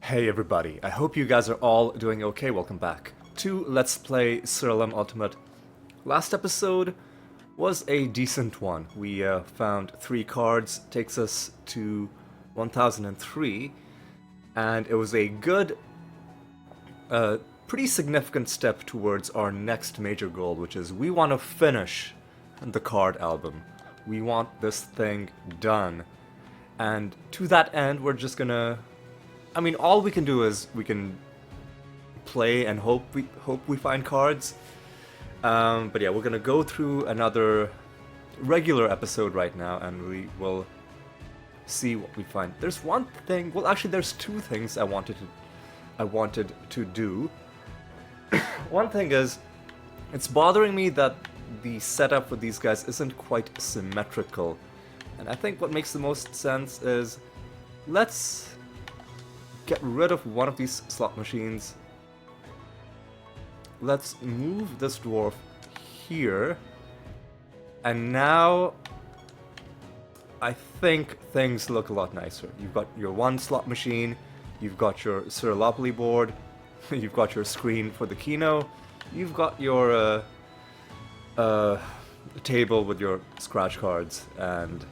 Hey everybody, I hope you guys are all doing okay. Welcome back to Let's Play Siralim Ultimate. Last episode was a decent one. We found 3 cards, takes us to 1003, and it was a good, pretty significant step towards our next major goal, which is we want to finish the card album. We want this thing done. And to that end, we're just gonna... I mean, all we can do is we can play and hope we find cards. But yeah, we're gonna go through another regular episode right now, and we will see what we find. There's one thing. Well, actually, there's 2 things I wanted to do. One thing is, it's bothering me that the setup for these guys isn't quite symmetrical, and I think what makes the most sense is let's get rid of one of these slot machines. Let's move this dwarf here. And now I think things look a lot nicer. You've got your 1 slot machine, you've got your Siralim board, you've got your screen for the Kino, you've got your table with your scratch cards, and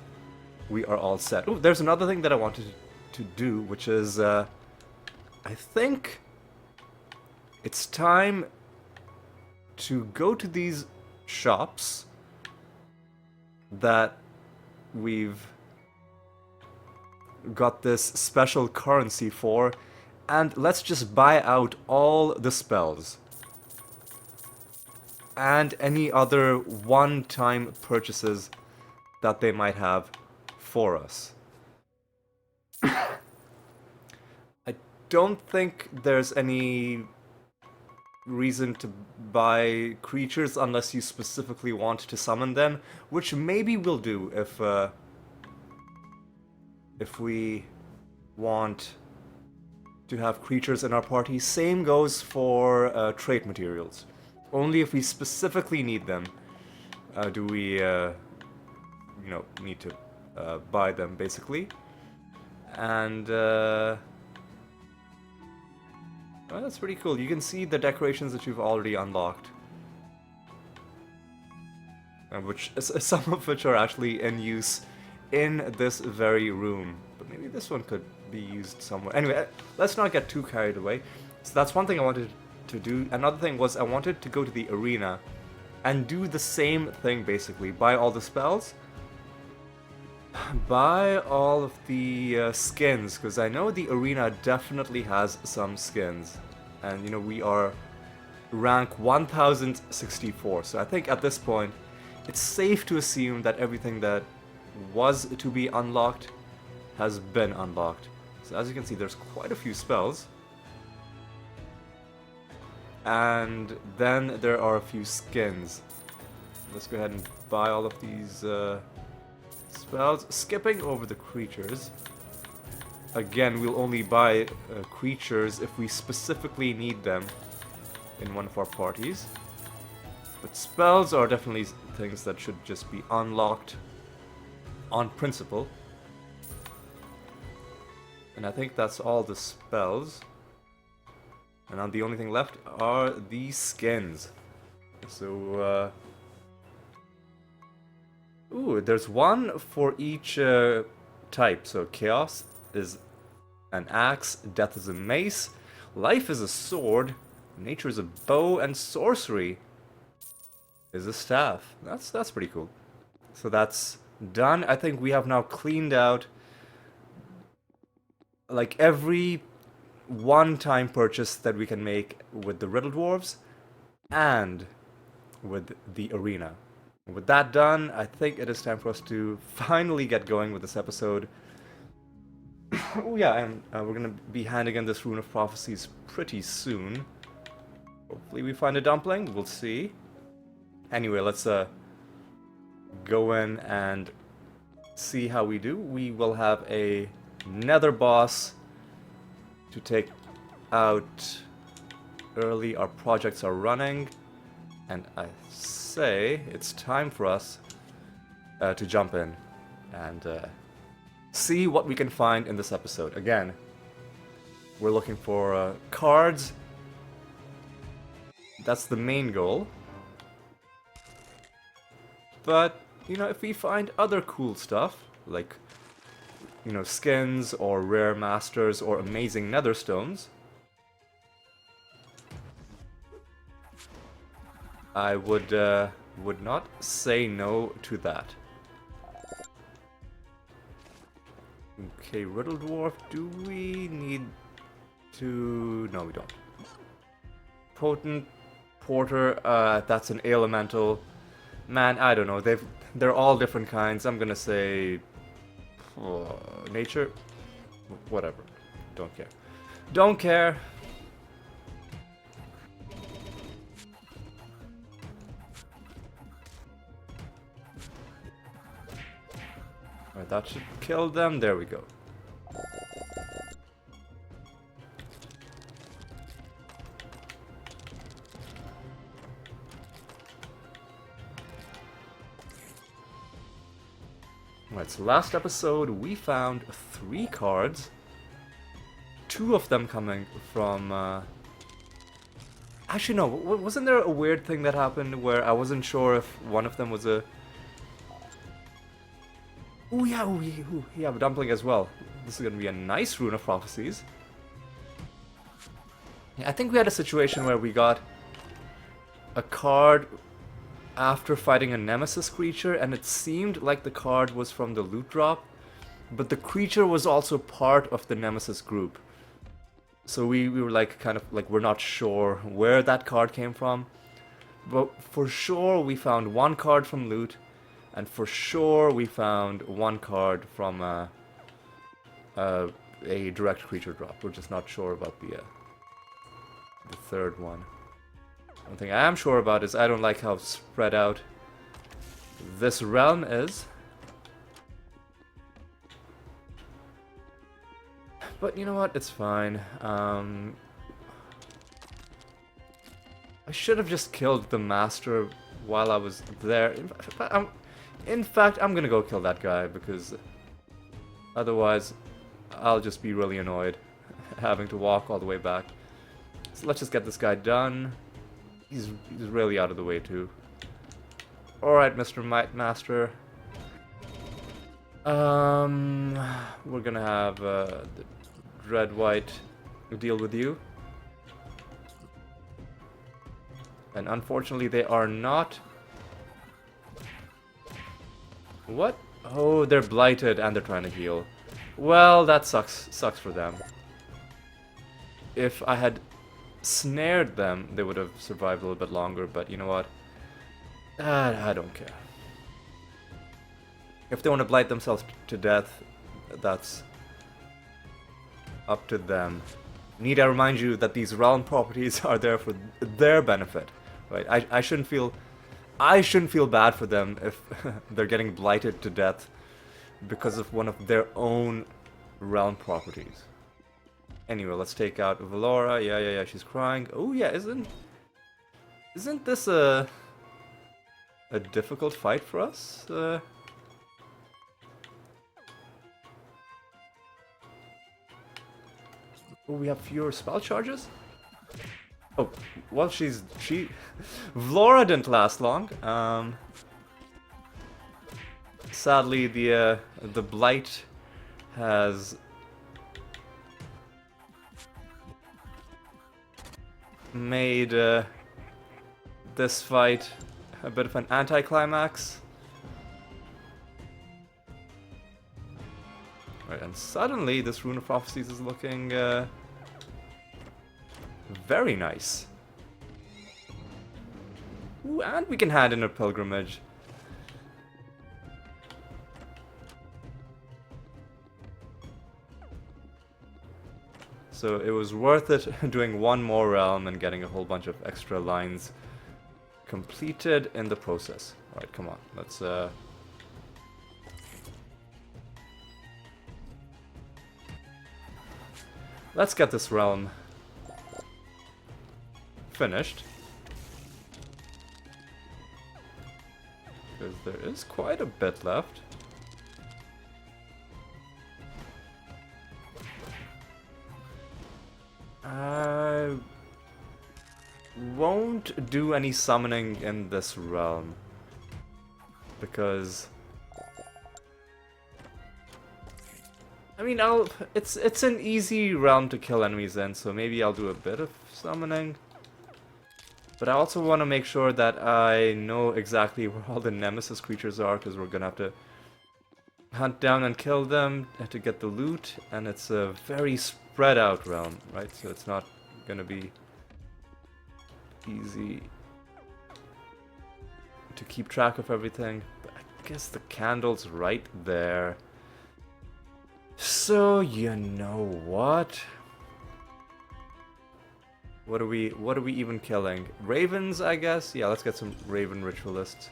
we are all set. Oh, there's another thing that I wanted to do, which is I think it's time to go to these shops that we've got this special currency for, and let's just buy out all the spells and any other one-time purchases that they might have for us. Don't think there's any reason to buy creatures unless you specifically want to summon them, which maybe we'll do if we want to have creatures in our party. Same goes for trait materials. Only if we specifically need them do we need to buy them, basically. And oh, that's pretty cool. You can see the decorations that you've already unlocked, which some of which are actually in use in this very room. But maybe this one could be used somewhere. Anyway, let's not get too carried away. So that's one thing I wanted to do. Another thing was I wanted to go to the arena and do the same thing, basically. Buy all the spells, buy all of the skins, because I know the arena definitely has some skins, and you know, we are rank 1064, so I think at this point it's safe to assume that everything that was to be unlocked has been unlocked. So as you can see, there's quite a few spells, and then there are a few skins. Let's go ahead and buy all of these spells, skipping over the creatures. Again, we'll only buy creatures if we specifically need them in one of our parties. But spells are definitely things that should just be unlocked on principle. And I think that's all the spells. And now the only thing left are the skins. So, ooh, there's one for each type. So chaos is an axe, death is a mace, life is a sword, nature is a bow, and sorcery is a staff. That's pretty cool. So that's done. I think we have now cleaned out like every one-time purchase that we can make with the Riddle Dwarves and with the arena. With that done, I think it is time for us to finally get going with this episode. Oh yeah, and we're gonna be handing in this Rune of Prophecies pretty soon. Hopefully we find a dumpling, we'll see. Anyway, let's go in and see how we do. We will have a nether boss to take out early. Our projects are running, and I say it's time for us to jump in and see what we can find in this episode. Again, We're looking for cards. That's the main goal. But, you know, if we find other cool stuff, like, you know, skins or rare masters or amazing nether stones, I would not say no to that. Okay, Riddle Dwarf, do we need to... No, we don't. Potent Porter, that's an elemental. Man, I don't know, they're all different kinds. I'm gonna say... nature? Whatever. Don't care. Don't care! Alright, that should kill them. There we go. Alright, so last episode we found 3 cards. 2 of them coming from... Actually, no, wasn't there a weird thing that happened where I wasn't sure if one of them was a... Ooh, yeah, yeah, dumpling as well. This is gonna be a nice Rune of Prophecies. Yeah, I think we had a situation where we got a card after fighting a nemesis creature, and it seemed like the card was from the loot drop, but the creature was also part of the nemesis group. So we were like, kind of like, we're not sure where that card came from, but for sure we found 1 card from loot, and for sure we found 1 card from a direct creature drop. We're just not sure about the 3rd one. One thing I am sure about is I don't like how spread out this realm is. But you know what? It's fine. I should have just killed the master while I was there. In fact, I'm gonna go kill that guy, because otherwise I'll just be really annoyed having to walk all the way back. So let's just get this guy done. He's really out of the way too. Alright, Mr. Might Master. We're gonna have the Dread White deal with you. And unfortunately they are not... What? Oh, they're blighted and they're trying to heal. Well, that sucks for them. If I had snared them, they would have survived a little bit longer, but you know what? I don't care. If they want to blight themselves to death, that's up to them. Need I remind you that these realm properties are there for their benefit, right? I shouldn't feel bad for them if they're getting blighted to death because of one of their own realm properties. Anyway, let's take out Valora. Yeah, she's crying. Oh yeah, isn't this a difficult fight for us? Oh, we have fewer spell charges? Oh, well, Vlora didn't last long. Sadly, the blight has made this fight a bit of an anticlimax. Right, and suddenly this Rune of Prophecies is looking very nice. Ooh, and we can hand in a pilgrimage. So it was worth it doing 1 more realm and getting a whole bunch of extra lines completed in the process. Alright, come on, let's get this realm finished. Because there is quite a bit left. won't do any summoning in this realm. Because... I mean, it's an easy realm to kill enemies in, so maybe I'll do a bit of summoning. But I also want to make sure that I know exactly where all the nemesis creatures are, because we're gonna have to hunt down and kill them to get the loot, and it's a very spread out realm, right? So it's not gonna be easy to keep track of everything. But I guess the candle's right there. So, you know what? What are we even killing? Ravens, I guess? Yeah, let's get some Raven Ritualists.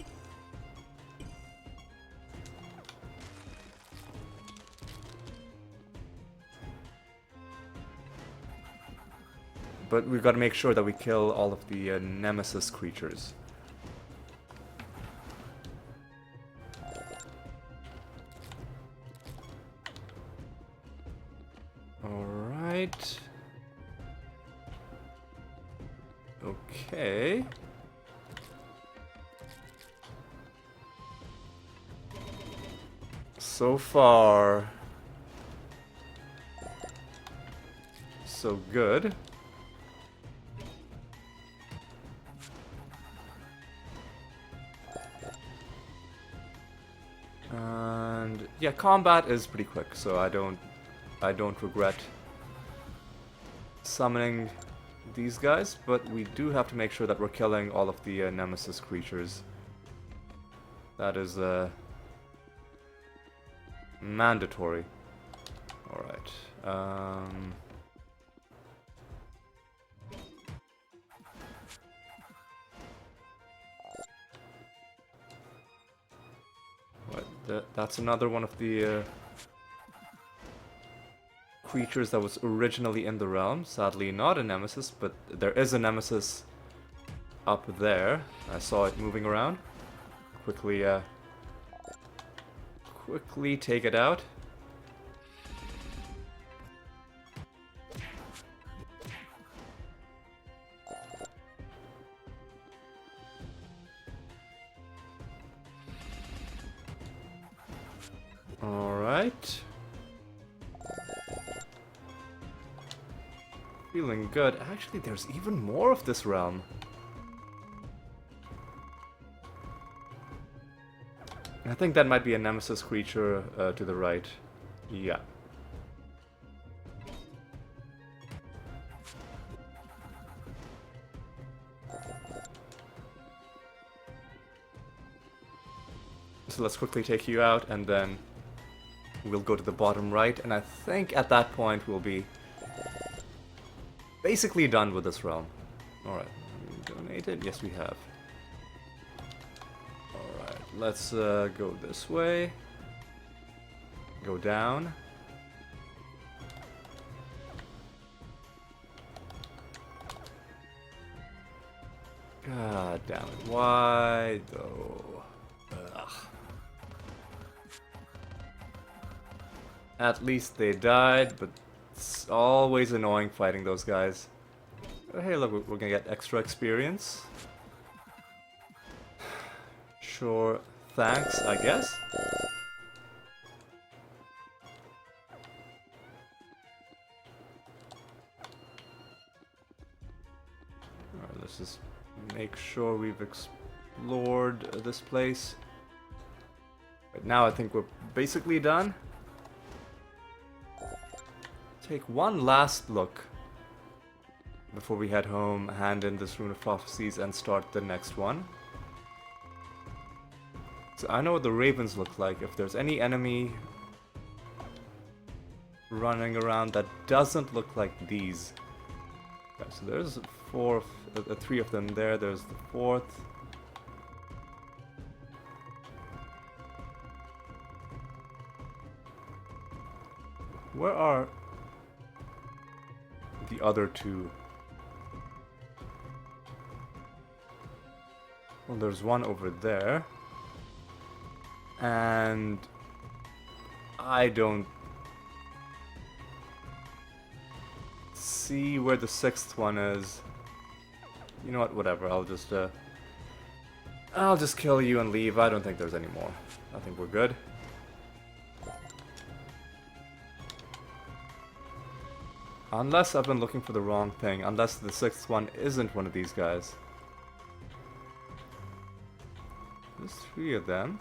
But we've got to make sure that we kill all of the nemesis creatures. Alright. Okay. So far, so good. And yeah, combat is pretty quick, so I don't regret summoning these guys, but we do have to make sure that we're killing all of the nemesis creatures. That is mandatory. Alright. That's another one of the creatures that was originally in the realm. Sadly not a nemesis, but there is a nemesis up there. I saw it moving around. Quickly take it out. Alright. Feeling good. Actually, there's even more of this realm. I think that might be a nemesis creature to the right. Yeah. So let's quickly take you out, and then we'll go to the bottom right, and I think at that point we'll be basically done with this realm. Alright, donated? Yes, we have. Alright, let's go this way. Go down. God damn it, why though? Ugh. At least they died, but it's always annoying fighting those guys. Oh, hey, look, we're gonna get extra experience. Sure, thanks, I guess. Alright, let's just make sure we've explored this place. But now I think we're basically done. Take one last look before we head home, hand in this Rune of Prophecies, and start the next one. So I know what the ravens look like. If there's any enemy running around that doesn't look like these. Okay, so there's three of them there. There's the fourth. Where are the other two? Well, there's one over there. And I don't see where the sixth one is. You know what? Whatever. I'll just kill you and leave. I don't think there's any more. I think we're good. Unless I've been looking for the wrong thing. Unless the sixth one isn't one of these guys. There's 3 of them.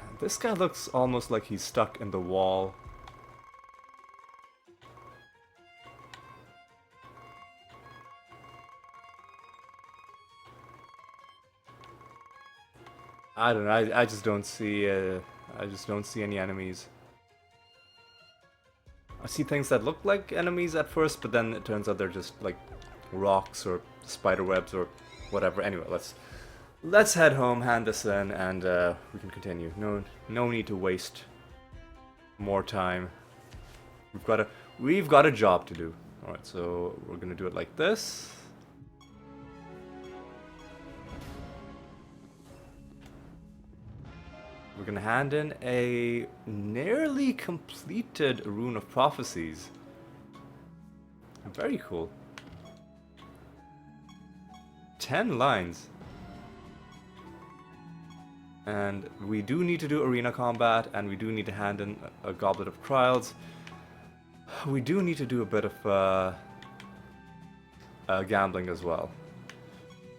And this guy looks almost like he's stuck in the wall. I don't know. I just don't see. I just don't see any enemies. I see things that look like enemies at first, but then it turns out they're just like rocks or spider webs or whatever. Anyway, let's head home, hand this in, and we can continue. No need to waste more time. We've got a job to do. All right, so we're gonna do it like this. We're gonna hand in a nearly completed Rune of Prophecies. Very cool. 10 lines. And we do need to do arena combat, and we do need to hand in a Goblet of Trials. We do need to do a bit of gambling as well.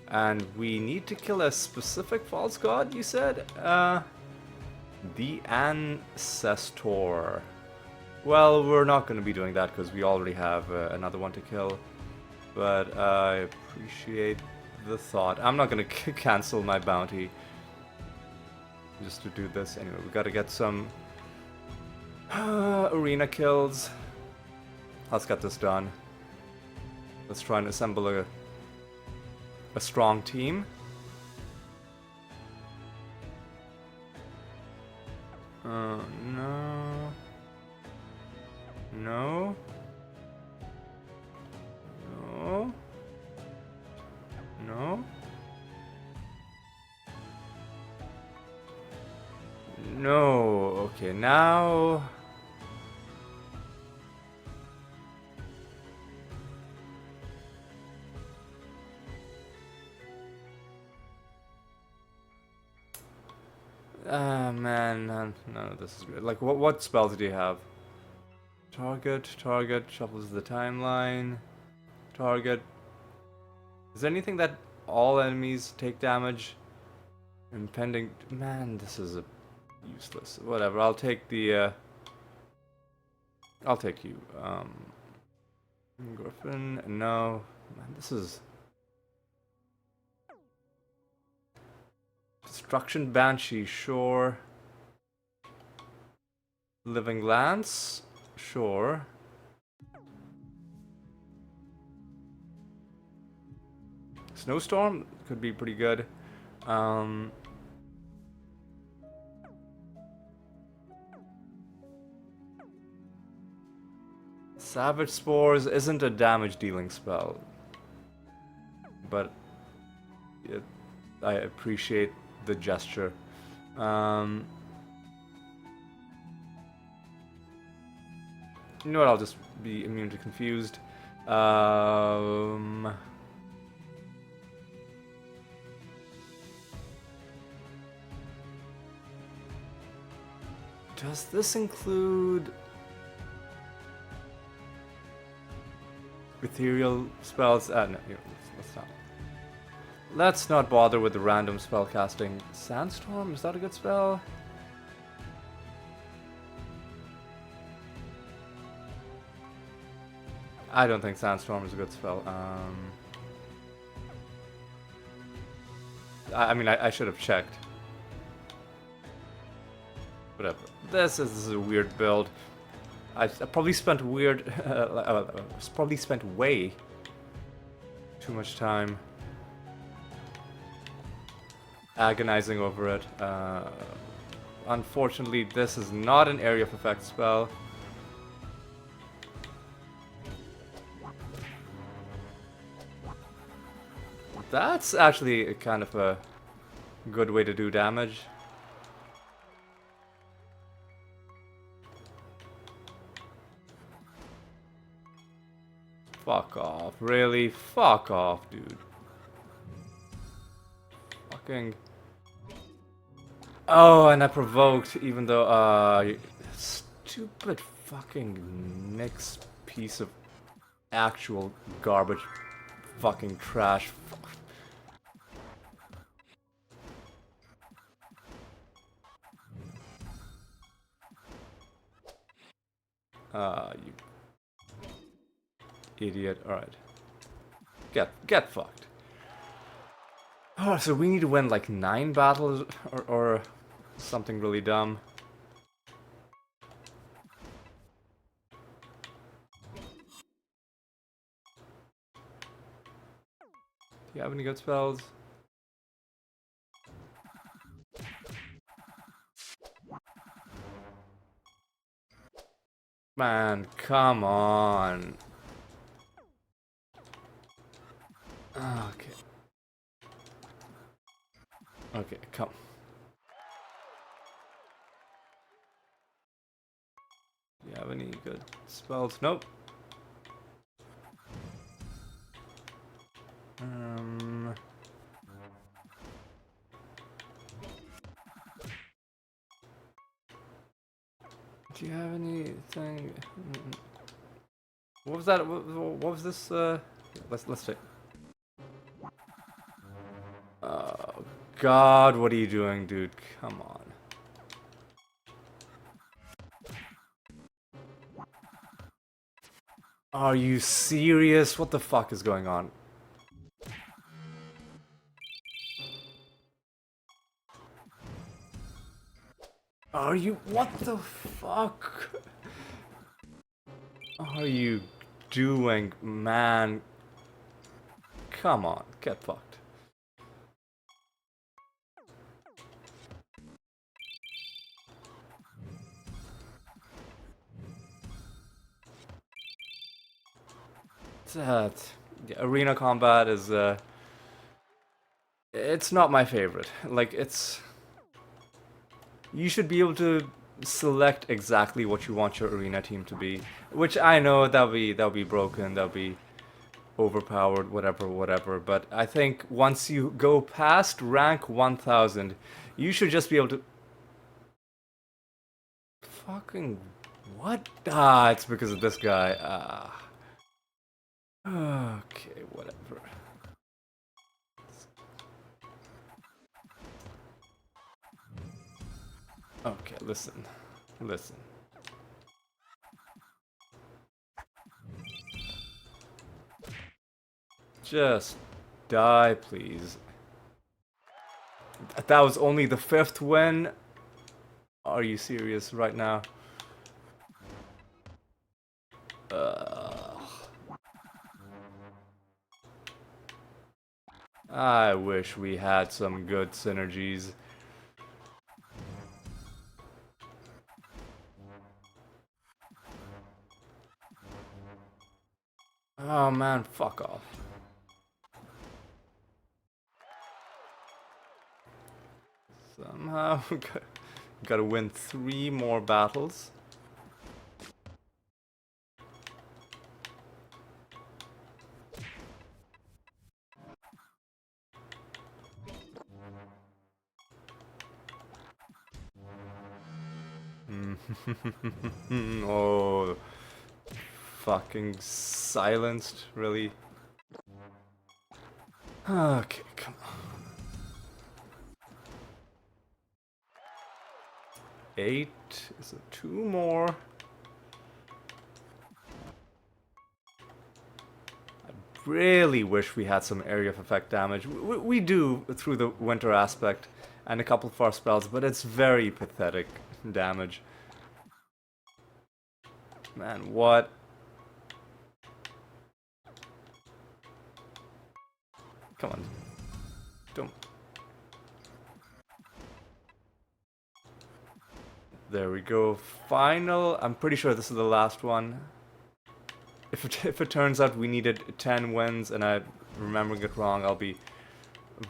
And we need to kill a specific false god, you said? The Ancestor. Well, we're not going to be doing that because we already have another one to kill. But I appreciate the thought. I'm not going to cancel my bounty just to do this. Anyway, we got to get some arena kills. Let's get this done. Let's try and assemble a strong team. No. No. No. No. No. Okay, now... Man, none of this is good. Like, what spells do you have? Target, shuffles the timeline. Target. Is there anything that all enemies take damage? Impending. Man, this is useless. Whatever. I'll take the. I'll take you. Griffin. No. Man, this is. Destruction Banshee, sure. Living Lance, sure. Snowstorm could be pretty good. Savage Spores isn't a damage dealing spell, but I appreciate the gesture. You know what, I'll just be immune to confused. Does this include ethereal spells? No, let's not. Let's not bother with the random spell casting. Sandstorm, is that a good spell? I don't think Sandstorm is a good spell. I mean, I should have checked. Whatever. This is a weird build. I probably spent probably spent way too much time agonizing over it. Unfortunately, this is not an area of effect spell. That's actually kind of a good way to do damage. Fuck off. Really? Fuck off, dude. Fucking... Oh, and I provoked, even though, stupid fucking Nick's piece of actual garbage fucking trash. You idiot. Alright. Get fucked. Oh, so we need to win like 9 battles or something really dumb. Do you have any good spells? Man, come on. Okay. Okay, come. Do you have any good spells? Nope. Do you have anything? What was that? What was this? Let's check. Oh God, what are you doing, dude? Come on. Are you serious? What the fuck is going on? Are you... What the fuck are you doing, man? Come on, get fucked. That... Yeah, arena combat is, it's not my favorite. Like, it's... You should be able to select exactly what you want your arena team to be, which I know that'll be broken, that'll be overpowered, whatever. But I think once you go past rank 1000, you should just be able to. Fucking what? Ah, it's because of this guy. Ah. Okay, whatever. Okay, listen. Just die, please. That was only the 5th win? Are you serious right now? I wish we had some good synergies. Oh man, fuck off. Somehow, gotta win 3 more battles. Oh, fucking silenced, really? Okay, come on. 8, so 2 more. I really wish we had some area of effect damage. We do through the winter aspect and a couple of our spells, but it's very pathetic damage. Man, what? Come on. Don't. There we go. Final. I'm pretty sure this is the last one. If it turns out we needed 10 wins and I'm remembering it wrong, I'll be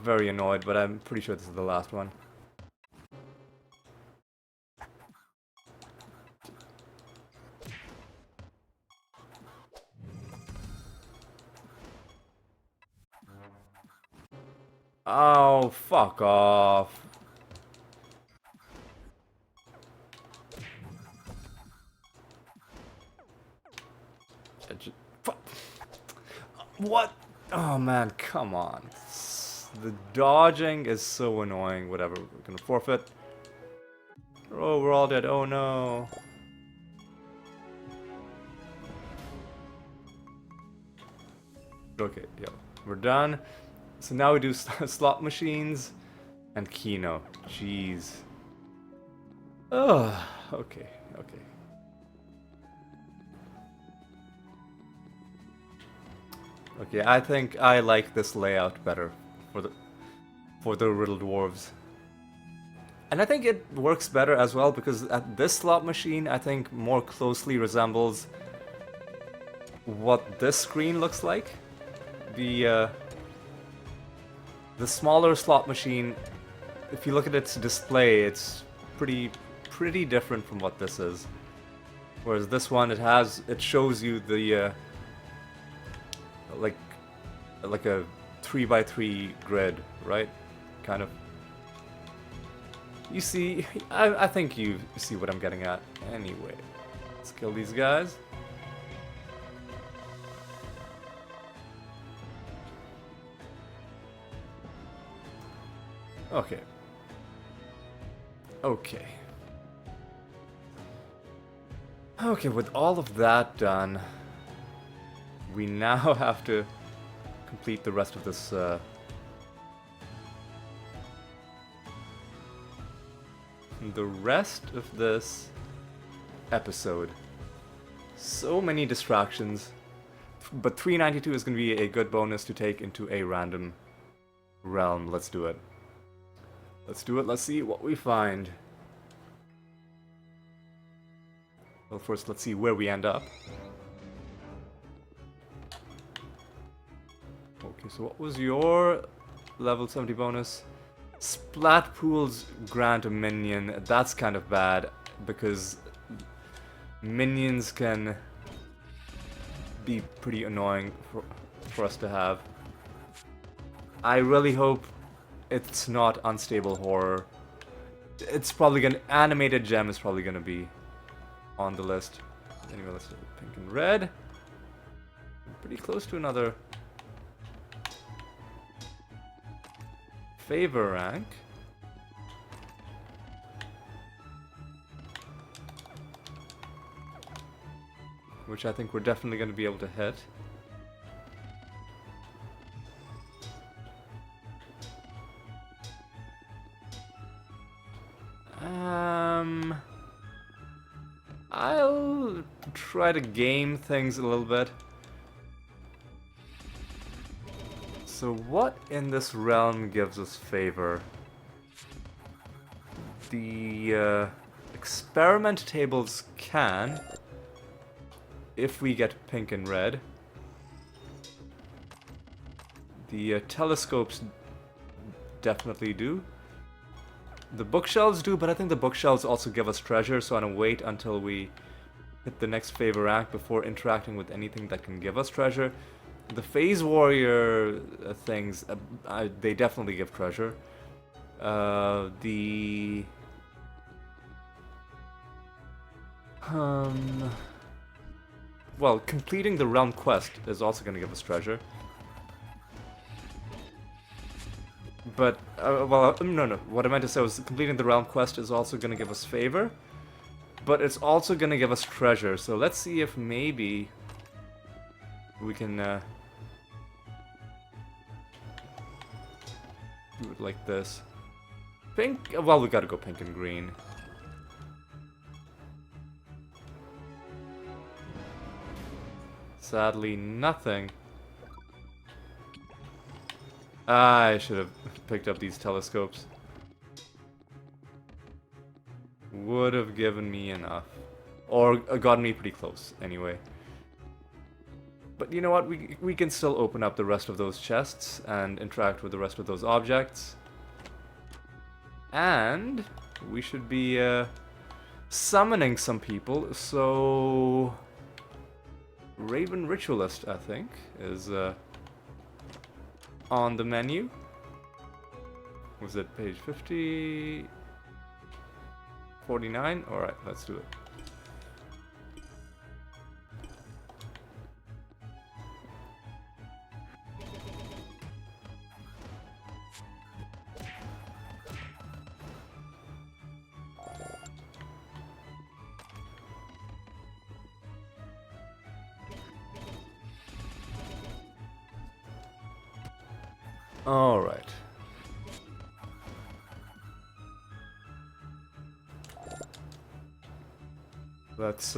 very annoyed, but I'm pretty sure this is the last one. Oh, fuck off. What? Oh man, come on. The dodging is so annoying. Whatever, we're gonna forfeit. Oh, we're all dead. Oh no. Okay, yeah, we're done. So now we do slot machines and Keno. Jeez. Oh, okay, okay. Okay, I think I like this layout better for the Riddle Dwarves. And I think it works better as well because this slot machine I think more closely resembles what this screen looks like. The smaller slot machine, if you look at its display, it's pretty different from what this is. Whereas this one, it shows you the like a 3x3 grid, right? Kind of. You see, I think you see what I'm getting at. Anyway, let's kill these guys. Okay. Okay. Okay, with all of that done, we now have to complete the rest of this, episode. So many distractions, but 392 is going to be a good bonus to take into a random realm. Let's do it. Let's do it. Let's see what we find. Well, first, let's see where we end up. Okay, so what was your level 70 bonus? Splat pools grant a minion. That's kind of bad because minions can be pretty annoying for us to have. I really hope it's not unstable horror. It's probably gonna... Animated gem is probably gonna be on the list. Anyway, let's do pink and red. Pretty close to another favor rank. Which I think we're definitely going to be able to hit. I'll try to game things a little bit. So what in this realm gives us favor? The experiment tables can, if we get pink and red. The telescopes definitely do. The bookshelves do, but I think the bookshelves also give us treasure, so I'm gonna wait until we hit the next favor rank before interacting with anything that can give us treasure. The Phase Warrior things, they definitely give treasure. Well, completing the realm quest is also going to give us treasure. But, no. What I meant to say was completing the realm quest is also going to give us favor. But it's also going to give us treasure. So let's see if maybe we can do it like this. Pink, well, we gotta go pink and green. Sadly, nothing. I should have picked up these telescopes. Would have given me enough. Or gotten me pretty close, anyway. But you know what, we can still open up the rest of those chests and interact with the rest of those objects. And we should be summoning some people, so... Raven Ritualist, I think, is on the menu. Was it page 50? 49? Alright, let's do it. All right. Let's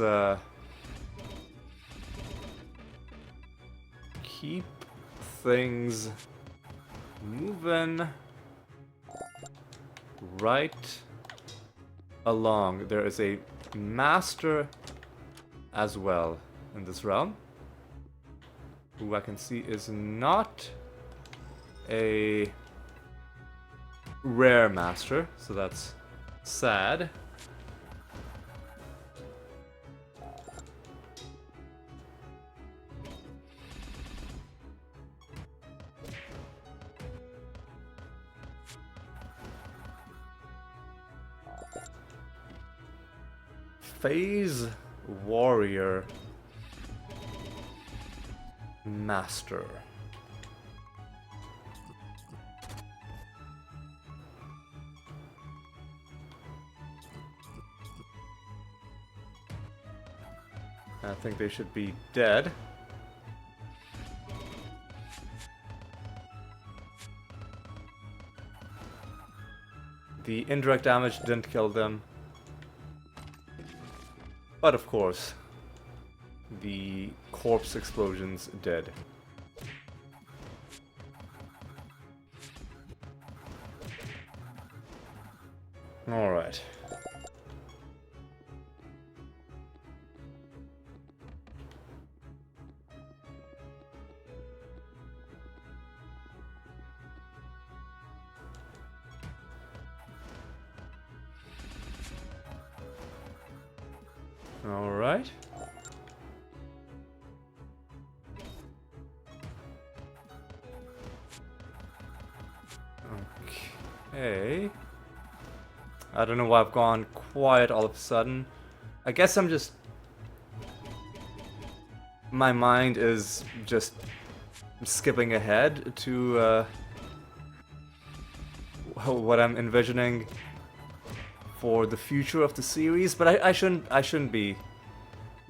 keep things moving right along. There is a master as well in this realm, who I can see is not a rare master, so that's sad. Phase Warrior Master. I think they should be dead. The indirect damage didn't kill them. But of course, the corpse explosions did. All right. All right. Okay. I don't know why I've gone quiet all of a sudden. I guess I'm just... My mind is just skipping ahead to what I'm envisioning for the future of the series, but I shouldn't be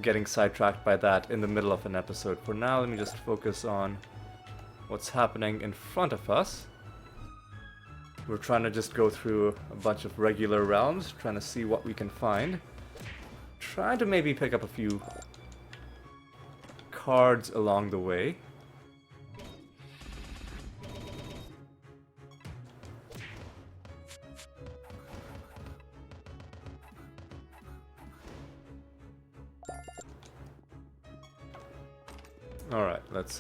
getting sidetracked by that in the middle of an episode. For now, let me just focus on what's happening in front of us. We're trying to just go through a bunch of regular realms, trying to see what we can find. Trying to maybe pick up a few cards along the way. Alright, let's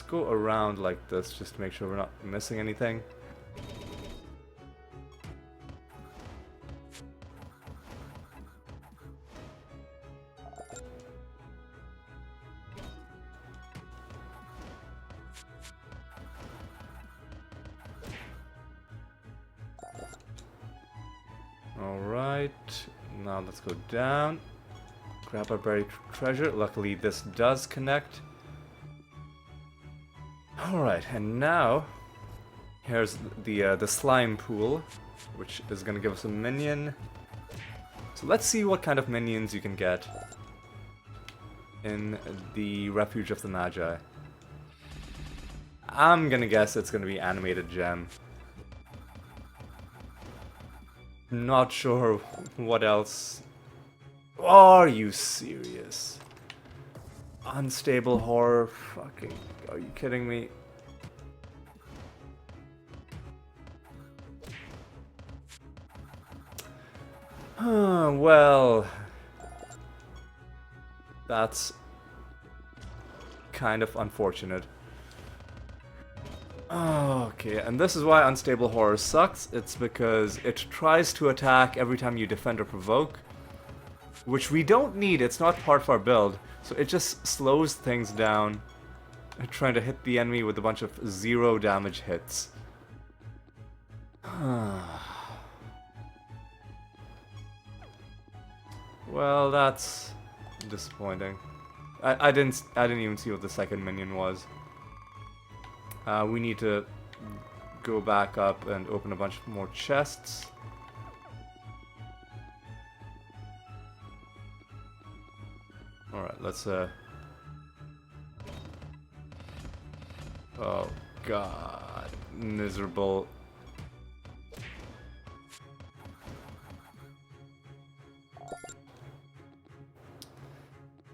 go around like this just to make sure we're not missing anything. Alright, now let's go down. Grab our buried treasure. Luckily this does connect. Alright, and now here's the slime pool, which is gonna give us a minion. So let's see what kind of minions you can get in the Refuge of the Magi. I'm gonna guess it's gonna be animated gem. Not sure what else. Are you serious? Unstable horror? Fucking, are you kidding me? Well, that's kind of unfortunate. Okay, and this is why Unstable Horror sucks. It's because it tries to attack every time you defend or provoke, which we don't need. It's not part of our build, so it just slows things down trying to hit the enemy with a bunch of 0 damage hits. Well, that's disappointing. I didn't even see what the second minion was. We need to go back up and open a bunch more chests. Alright, let's oh god. Miserable.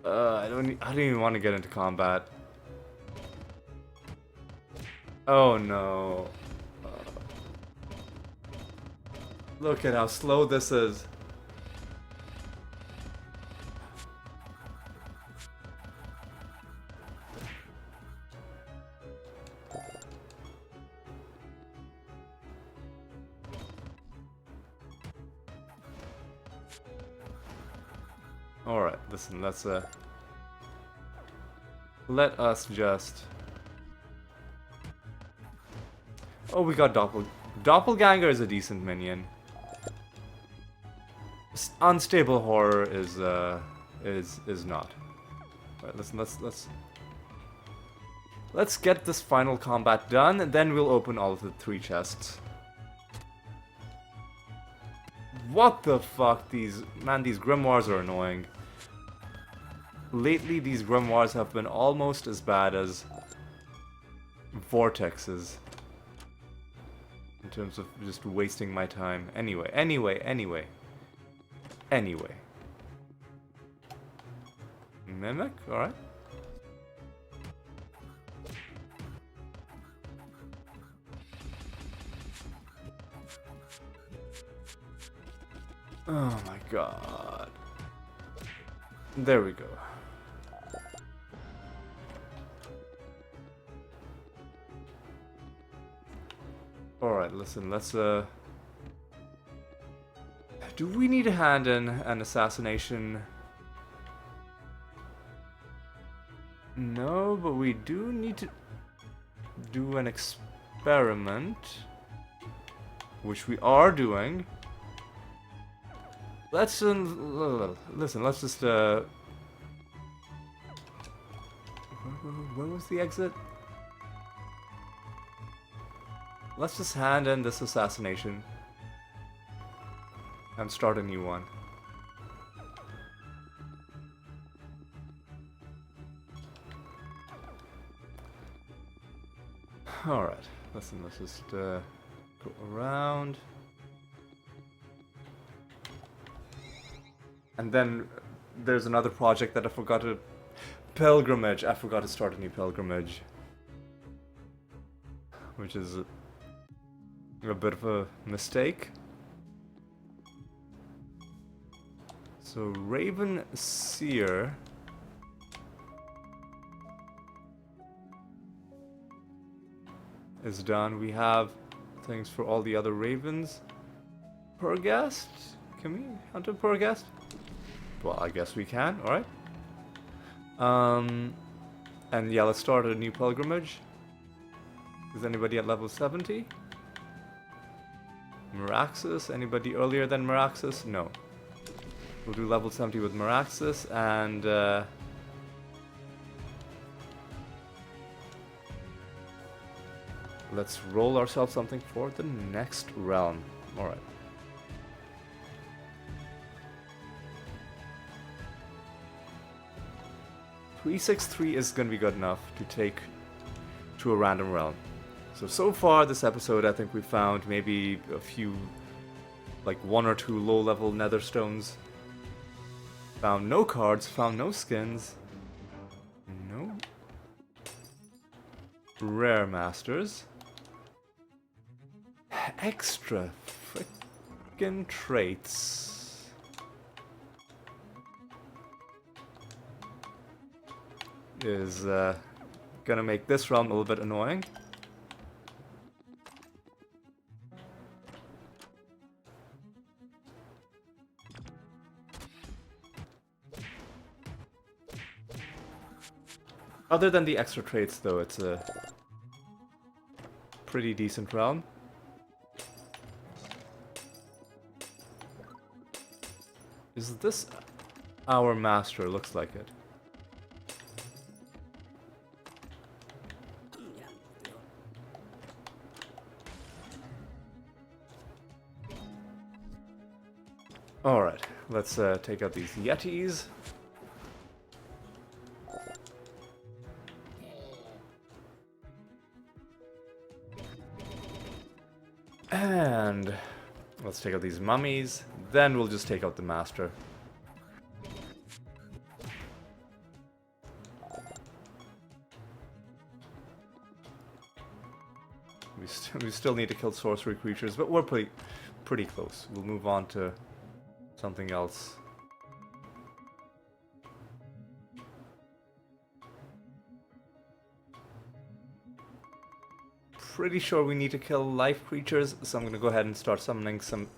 I don't even want to get into combat. Oh no. Look at how slow this is. Alright, listen, let's let us just... Oh, we got Doppelganger is a decent minion. Unstable horror is not. Alright, listen, let's get this final combat done, and then we'll open all of the 3 chests. What the fuck? These grimoires are annoying. Lately, these grimoires have been almost as bad as vortexes. In terms of just wasting my time. Anyway. Mimic? Alright. Oh my god. There we go. Alright, listen, let's do we need to hand in an assassination? No, but we do need to do an experiment, which we are doing. Let's listen, let's just where was the exit? Let's just hand in this assassination and start a new one. Alright, listen, let's just go around. And then there's another project that I forgot to... Pilgrimage. I forgot to start a new pilgrimage. Which is a bit of a mistake. So Raven Seer is done. We have things for all the other ravens. Per guest? Can we hunt him per guest? Well, I guess we can, alright. And yeah, let's start a new pilgrimage. Is anybody at level 70? Meraxis? Anybody earlier than Meraxis? No. We'll do level 70 with Meraxis, and let's roll ourselves something for the next realm. Alright. 363 is going to be good enough to take to a random realm. So far this episode, I think we found maybe a few, like 1 or 2 low-level nether stones. Found no cards, found no skins. No rare masters. Extra frickin' traits. Is gonna make this realm a little bit annoying. Other than the extra traits, though, it's a pretty decent realm. Is this our master? Looks like it. Alright, let's take out these yetis. And let's take out these mummies. Then we'll just take out the master. We still need to kill sorcery creatures, but we're pretty close. We'll move on to something else. Pretty sure we need to kill life creatures, so I'm gonna go ahead and start summoning some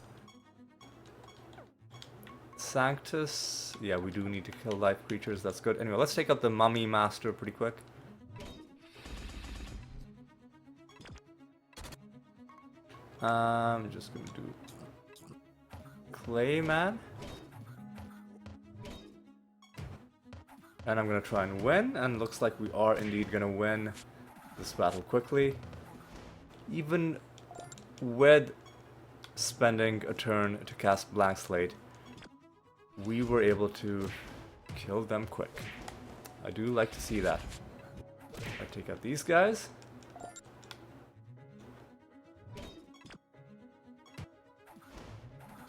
Sanctus. Yeah, we do need to kill life creatures, that's good. Anyway, let's take out the mummy master pretty quick. I'm just gonna do Clayman. And I'm gonna try and win, and looks like we are indeed gonna win this battle quickly. Even with spending a turn to cast Blank Slate, we were able to kill them quick. I do like to see that. I take out these guys.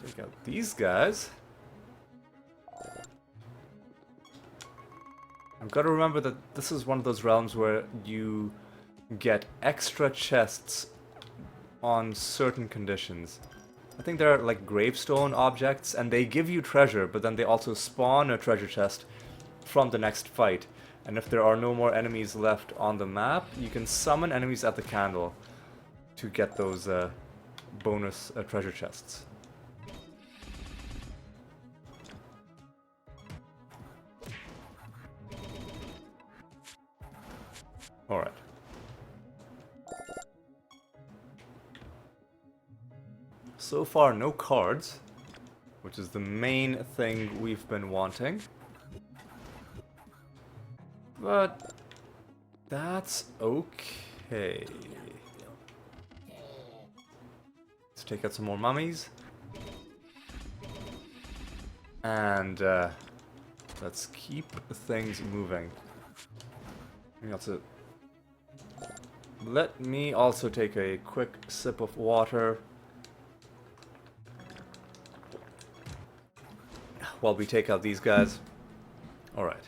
Take out these guys. I've got to remember that this is one of those realms where you get extra chests on certain conditions. I think they're like gravestone objects, and they give you treasure, but then they also spawn a treasure chest from the next fight. And if there are no more enemies left on the map, you can summon enemies at the candle to get those bonus treasure chests. Alright. So far, no cards, which is the main thing we've been wanting. But that's okay. Let's take out some more mummies. And let's keep things moving. Let me also take a quick sip of water while we take out these guys. Alright.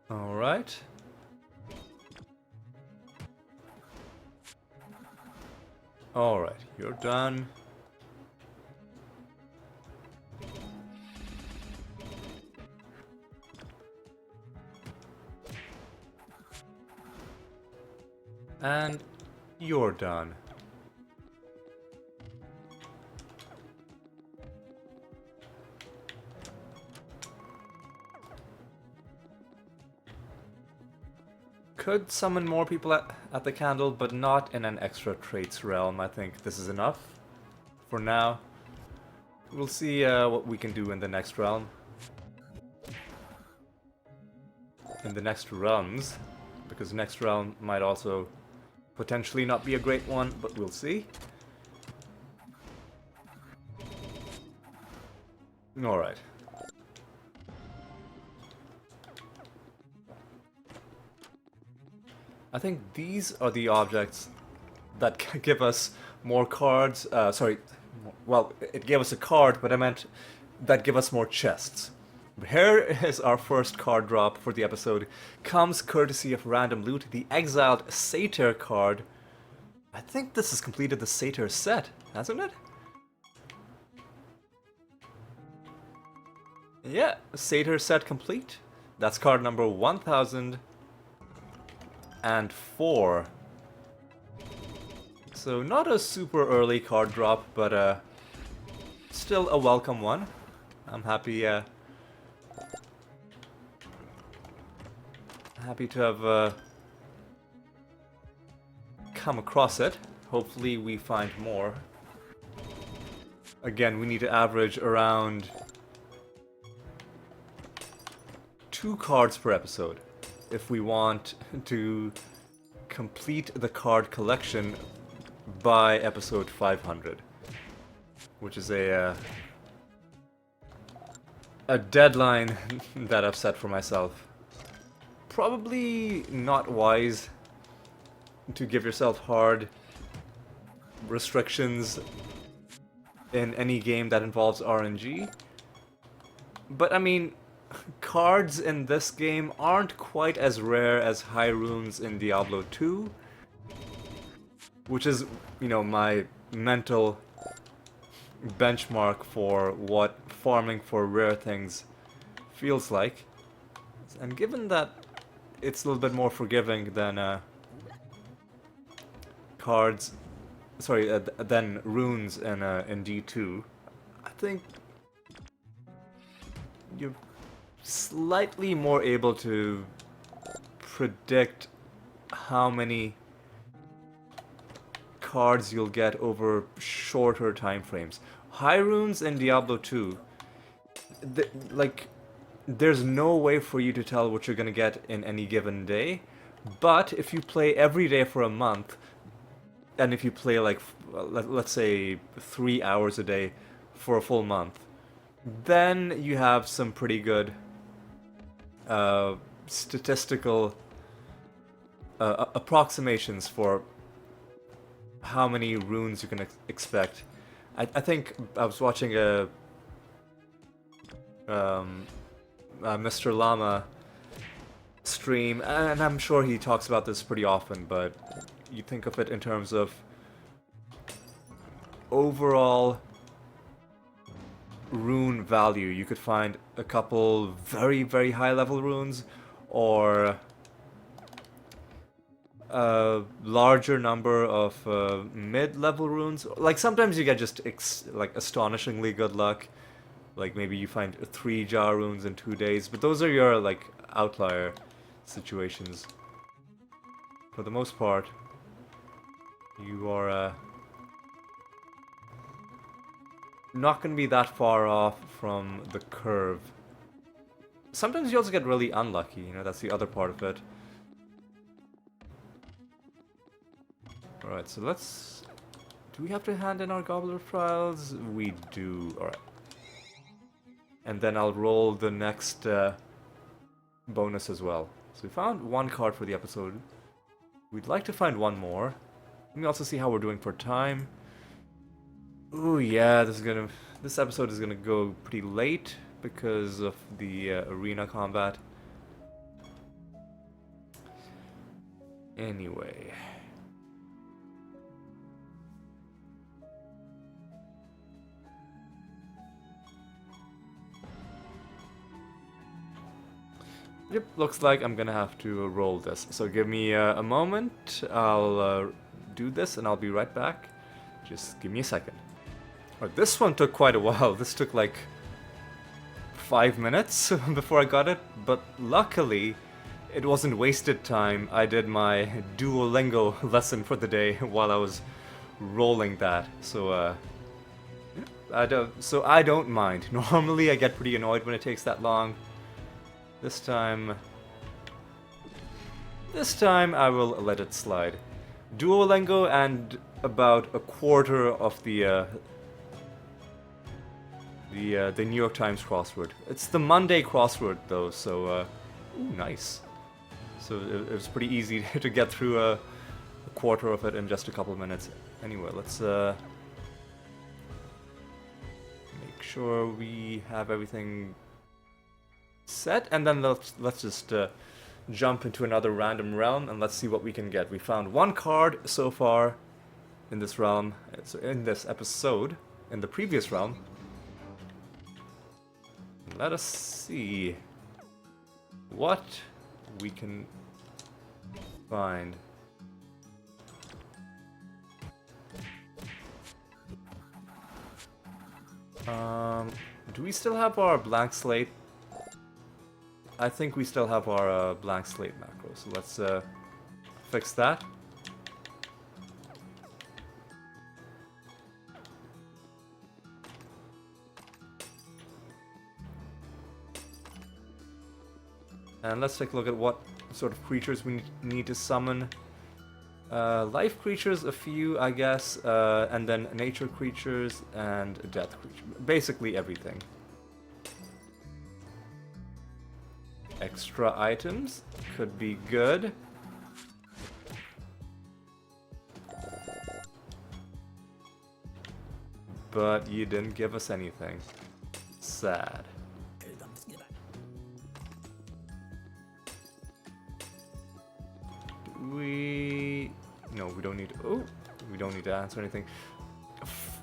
Alright. Alright, you're done. And you're done. Could summon more people at the candle, but not in an extra traits realm. I think this is enough for now. We'll see what we can do in the next realm. In the next realms, because next realm might also potentially not be a great one, but we'll see. Alright. I think these are the objects that give us more cards. Sorry, well, it gave us a card, but I meant that give us more chests. Here is our first card drop for the episode. Comes courtesy of random loot, the Exiled Satyr card. I think this has completed the Satyr set, hasn't it? Yeah, Satyr set complete. That's card number 1000. and 4. So not a super early card drop, but still a welcome one. I'm happy happy to have come across it. Hopefully we find more. Again, we need to average around 2 cards per episode if we want to complete the card collection by episode 500, which is a deadline that I've set for myself. Probably not wise to give yourself hard restrictions in any game that involves RNG. But I mean, cards in this game aren't quite as rare as high runes in Diablo 2, which is, you know, my mental benchmark for what farming for rare things feels like. And given that it's a little bit more forgiving than cards, sorry, than runes in D2, I think you're slightly more able to predict how many cards you'll get over shorter time frames. High runes in Diablo 2, like, there's no way for you to tell what you're gonna get in any given day, but if you play every day for a month, and if you play like, let's say 3 hours a day for a full month, then you have some pretty good statistical approximations for how many runes you can expect. I think I was watching a Mr. Llama stream, and I'm sure he talks about this pretty often, but you think of it in terms of overall rune value. You could find a couple very, very high level runes, or a larger number of mid-level runes. Like, sometimes you get just like astonishingly good luck. Like, maybe you find 3 jar runes in 2 days, but those are your, like, outlier situations. For the most part, you are not going to be that far off from the curve. Sometimes you also get really unlucky, you know, that's the other part of it. Alright, so let's... Do we have to hand in our Gobbler of Trials? We do. Alright. And then I'll roll the next bonus as well. So we found 1 card for the episode. We'd like to find 1 more. Let me also see how we're doing for time. Ooh, yeah, this episode is gonna go pretty late because of the arena combat. Anyway. Yep, looks like I'm gonna have to roll this. So give me a moment. I'll do this and I'll be right back. Just give me a second. Alright, this one took quite a while. This took like 5 minutes before I got it, but luckily it wasn't wasted time. I did my Duolingo lesson for the day while I was rolling that. So I don't mind. Normally I get pretty annoyed when it takes that long. This time I will let it slide. Duolingo and about a quarter of the New York Times crossword. It's the Monday crossword though, so ooh, nice. So it was pretty easy to get through a quarter of it in just a couple of minutes. Anyway, let's make sure we have everything set, and then let's just jump into another random realm and let's see what we can get. We found 1 card so far in this realm, so in this episode. In the previous realm, let us see what we can find? Do we still have our blank slate? I think we still have our blank slate macro, so let's fix that. And let's take a look at what sort of creatures we need to summon. Life creatures, a few, I guess, and then nature creatures and death creatures. Basically everything. Extra items could be good. But you didn't give us anything. Sad. No, we don't need. Oh, we don't need to answer anything.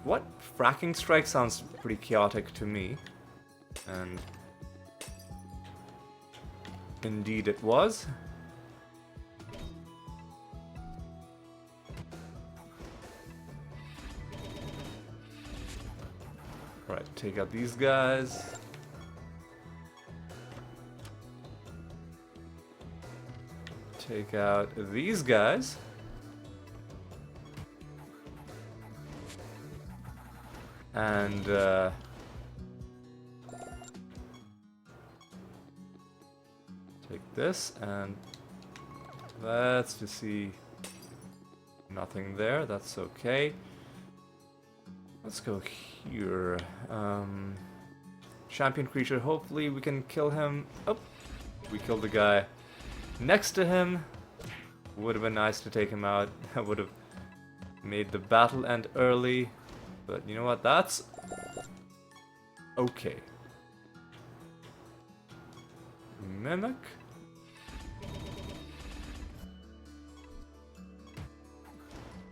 What? Fracking strike sounds pretty chaotic to me, and indeed it was. Right, take out these guys. Take out these guys. And take this and let's just see. Nothing there, that's okay. Let's go here. Champion creature, hopefully we can kill him. Oh, we killed the guy next to him. Would have been nice to take him out. That would have made the battle end early. But you know what? That's okay. Mimic.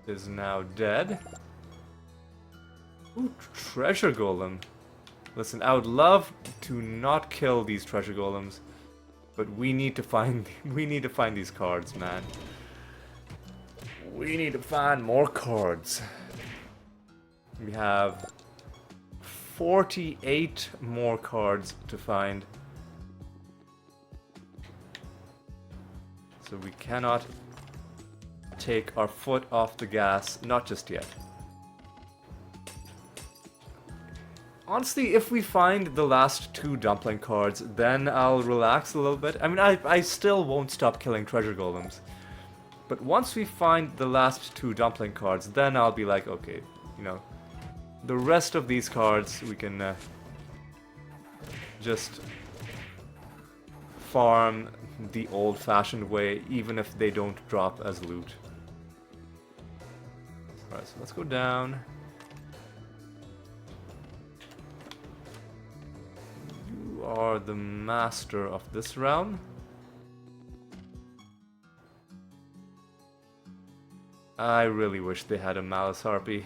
Is now dead. Ooh, treasure golem. Listen, I would love to not kill these treasure golems, but we need to find these cards, man. We need to find more cards. We have 48 more cards to find. So we cannot take our foot off the gas, not just yet. Honestly, if we find the last 2 dumpling cards, then I'll relax a little bit. I mean, I still won't stop killing treasure golems. But once we find the last 2 dumpling cards, then I'll be like, okay, you know, the rest of these cards we can just farm the old-fashioned way, even if they don't drop as loot. Alright, so let's go down. You are the master of this realm. I really wish they had a Malice Harpy.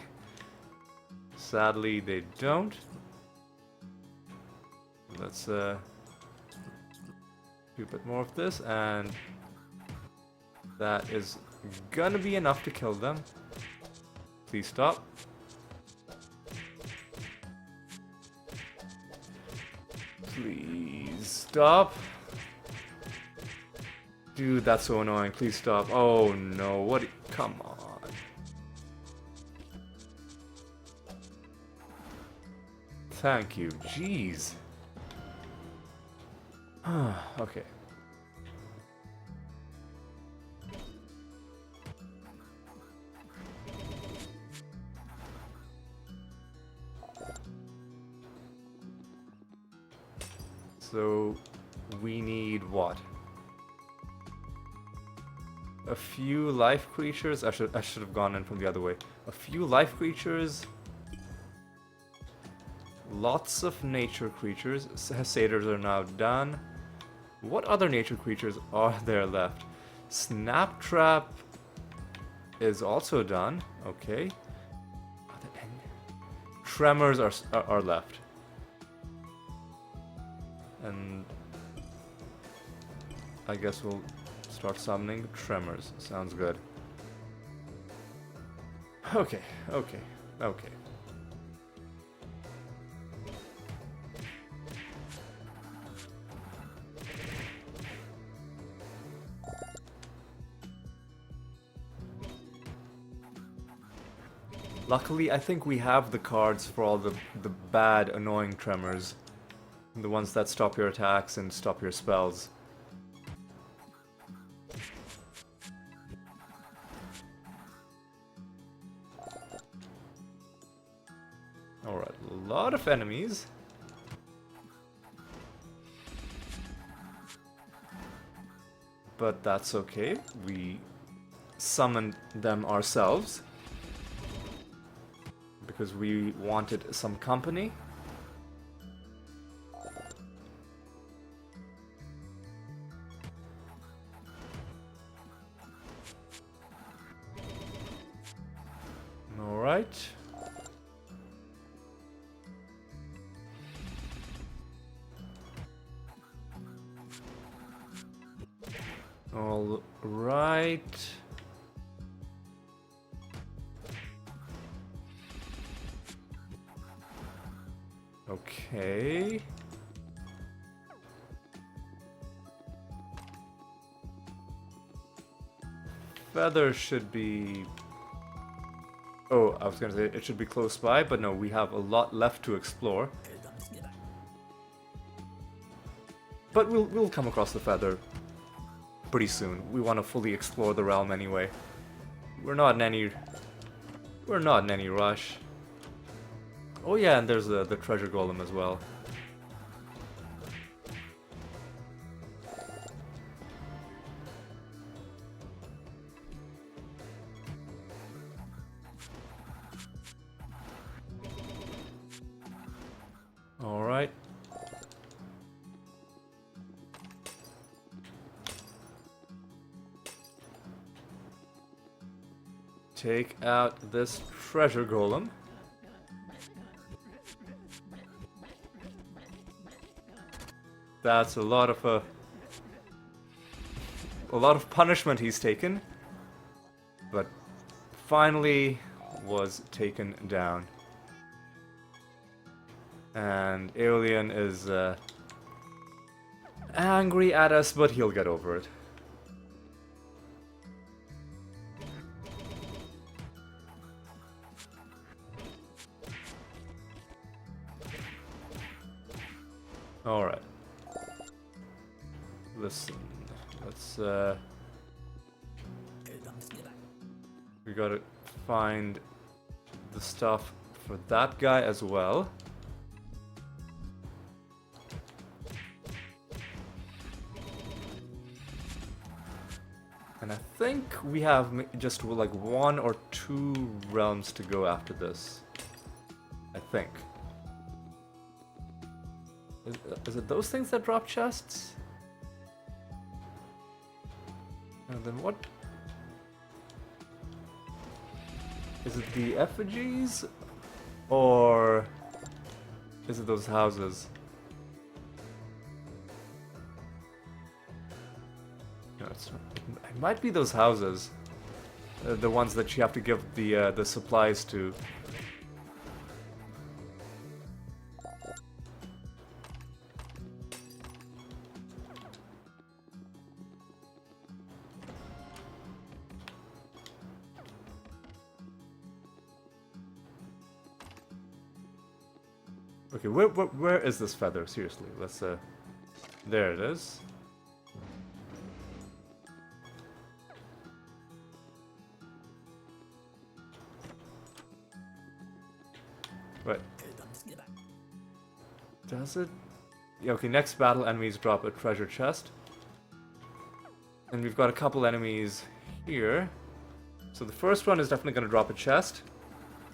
Sadly, they don't. Let's do a bit more of this, and that is gonna be enough to kill them. Please stop. Please stop. Dude, that's so annoying. Please stop. Oh no, what? Come on. Thank you. Jeez. Okay. So we need what? A few life creatures. I should have gone in from the other way. A few life creatures. Lots of nature creatures. Satyrs are now done. What other nature creatures are there left? Snaptrap is also done. Okay. Tremors are left. And I guess we'll Start summoning tremors. Sounds good. Okay, okay, okay. Luckily, I think we have the cards for all the bad, annoying tremors. The ones that stop your attacks and stop your spells. Alright, a lot of enemies. But that's okay. We summoned them ourselves. Because we wanted some company. Alright. All right. Okay. Feather should be... Oh, I was gonna say it should be close by, but no, we have a lot left to explore. But we'll come across the feather pretty soon. We want to fully explore the realm anyway. We're not in any rush. Oh yeah, and there's the treasure golem as well. All right. Take out this treasure golem. That's a lot of punishment he's taken, but finally was taken down. And Alien is angry at us, but he'll get over it. Alright. Listen, let's we gotta find the stuff for that guy as well. And I think we have just like 1 or 2 realms to go after this. I think. Is it those things that drop chests? And then what? Is it the effigies? Or is it those houses? No, it's not. It might be those houses. The ones that you have to give the supplies to. Okay, where is this feather? Seriously, let's there it is. What? Does it? Yeah, okay, next battle enemies drop a treasure chest. And we've got a couple enemies here. So the first one is definitely going to drop a chest.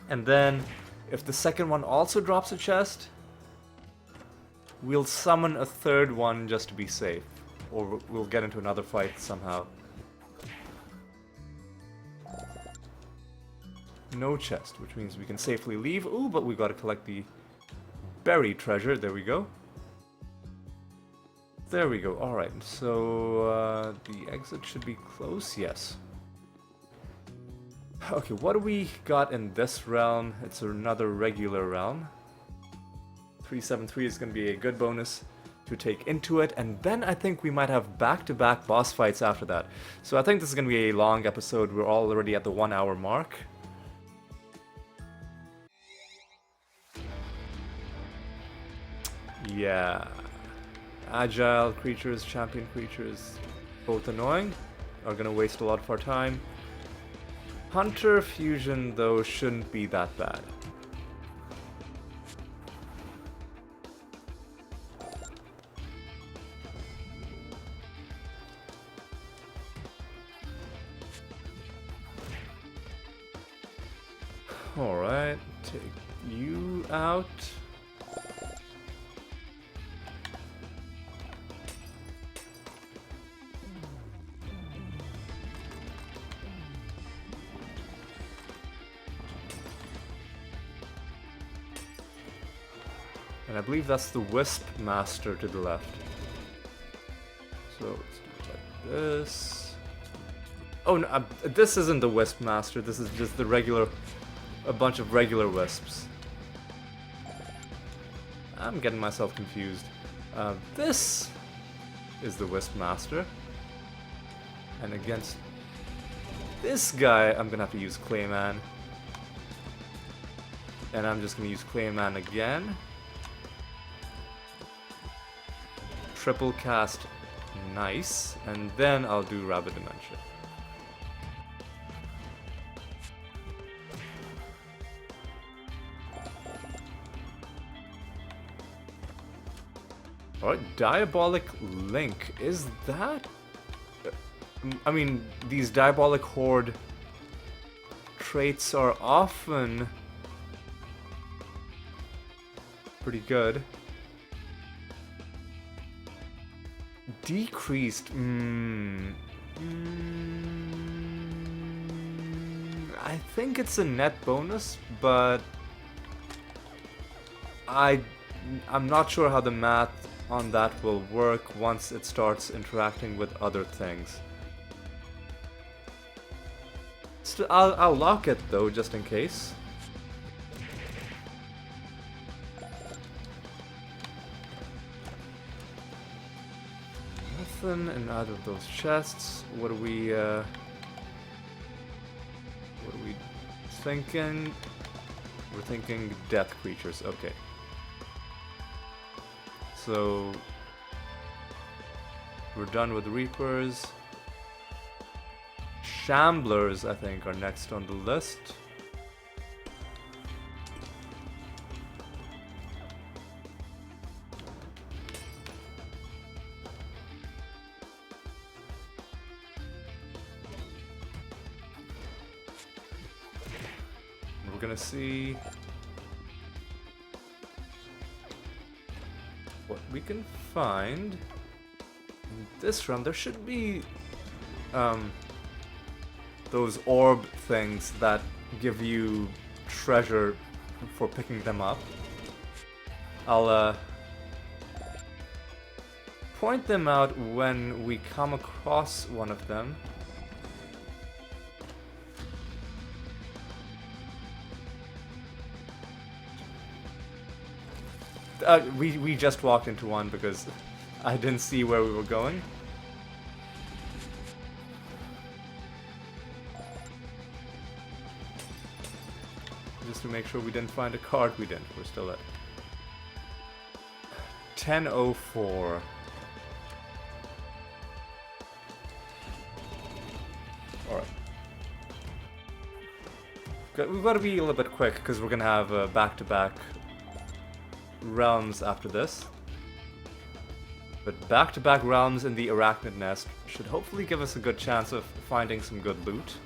And then, if the second one also drops a chest, we'll summon a third one just to be safe. Or we'll get into another fight somehow. No chest, which means we can safely leave. Ooh, but we gotta collect the buried treasure. There we go. There we go. Alright, so the exit should be close, yes. Okay, what do we got in this realm? It's another regular realm. 373 is going to be a good bonus to take into it, and then I think we might have back-to-back boss fights after that. So I think this is going to be a long episode. We're already at the 1 hour mark. Yeah. Agile creatures, champion creatures, both annoying, are going to waste a lot of our time. Hunter fusion, though, shouldn't be that bad. Alright, take you out. And I believe that's the Wisp Master to the left. So let's do it like this. Oh no, this isn't the Wisp Master, this is just the regular, a bunch of regular wisps. I'm getting myself confused. This is the Wisp Master. And against this guy, I'm gonna have to use Clayman. And I'm just gonna use Clayman again. Triple cast, nice, and then I'll do Rapid Dementia. Alright, Diabolic Link, is that... I mean, these Diabolic Horde traits are often pretty good. Decreased. I think it's a net bonus, but I'm not sure how the math on that will work once it starts interacting with other things. I'll lock it though, just in case. Nothing in either of those chests. What are we thinking? We're thinking death creatures. Okay. So we're done with Reapers. Shamblers, I think, are next on the list. We're gonna see what we can find in this round. There should be those orb things that give you treasure for picking them up. I'll point them out when we come across one of them. We just walked into one because I didn't see where we were going. Just to make sure we didn't find a card, we didn't. We're still at 10:04. Alright. We've got to be a little bit quick because we're going to have back-to-back realms after this. But back-to-back realms in the Arachnid Nest should hopefully give us a good chance of finding some good loot.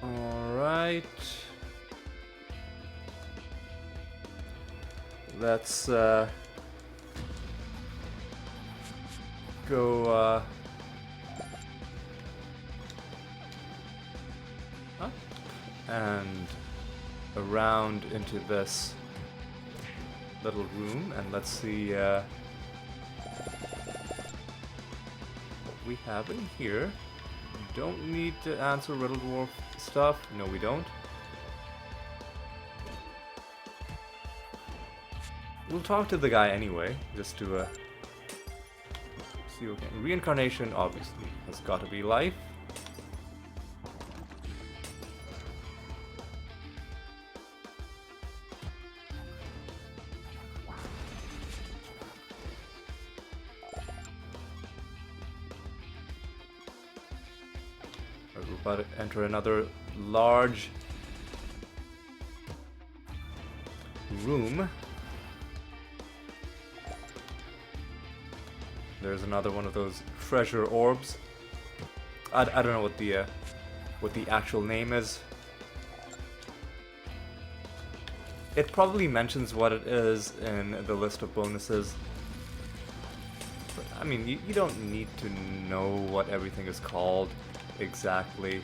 Alright. let's go up and around into this little room, and let's see what we have in here. Don't need to answer Riddle Dwarf stuff. No, we don't. We'll talk to the guy anyway, just to see what can. Reincarnation, obviously, has got to be life. We're about to enter another large room. There's another one of those treasure orbs. I don't know what the actual name is. It probably mentions what it is in the list of bonuses. But, I mean, you don't need to know what everything is called exactly.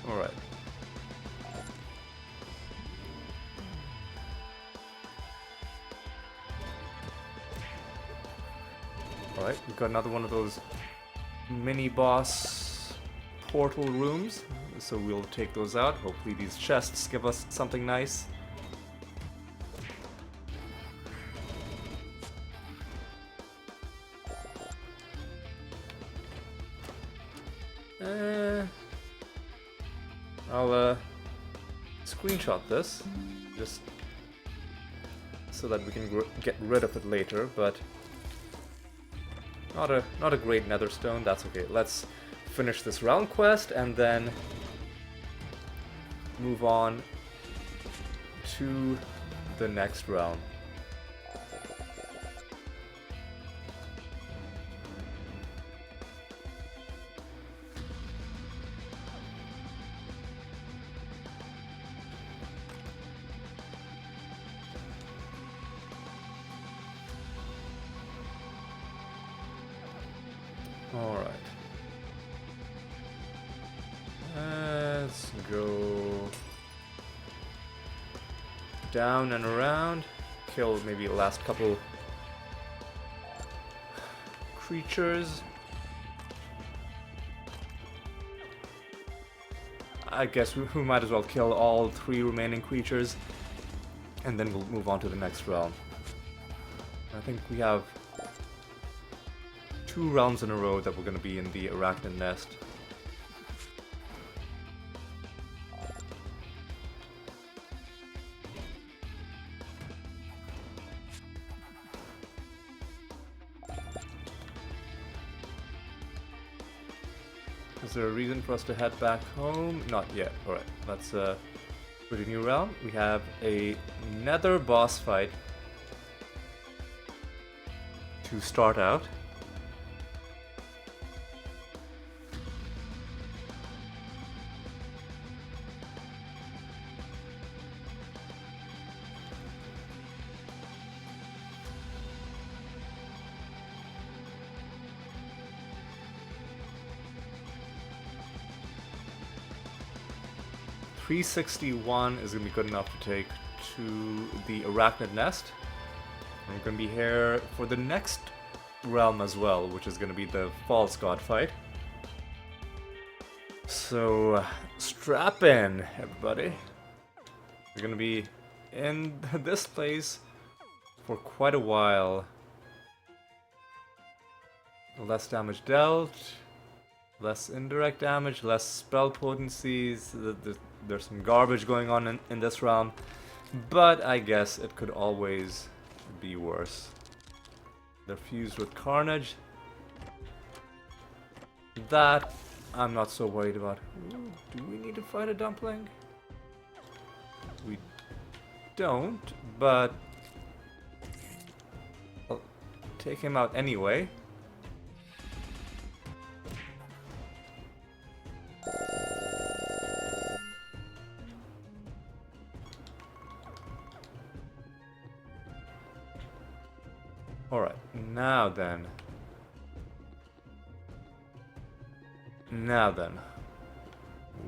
Alright. Alright, we've got another one of those mini-boss portal rooms, so we'll take those out. Hopefully these chests give us something nice. I'll screenshot this, just so that we can get rid of it later, but not a great nether stone. That's okay. Let's finish this realm quest and then move on to the next realm. Alright. Let's go down and around. Kill maybe the last couple creatures. I guess we might as well kill all 3 remaining creatures, and then we'll move on to the next realm. I think we have 2 realms in a row that we're going to be in the Arachnid Nest. Is there a reason for us to head back home? Not yet. Alright, let's go to a new realm. We have a nether boss fight to start out. $361 is going to be good enough to take to the Arachnid Nest. And we're going to be here for the next realm as well, which is going to be the False God fight. So, strap in, everybody. We're going to be in this place for quite a while. Less damage dealt, less indirect damage, less spell potencies. There's some garbage going on in this realm, but I guess it could always be worse. They're fused with Carnage. That I'm not so worried about. Ooh, do we need to fight a dumpling? We don't, but I'll take him out anyway. Alright, now then. Now then.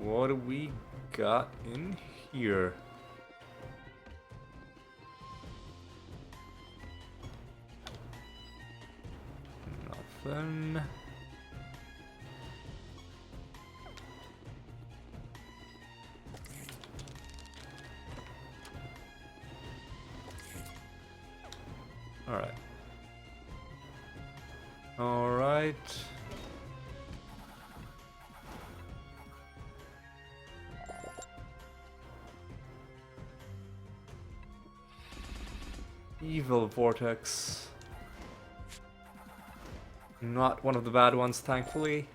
What do we got in here? Nothing. Alright. Alright. Evil Vortex. Not one of the bad ones, thankfully.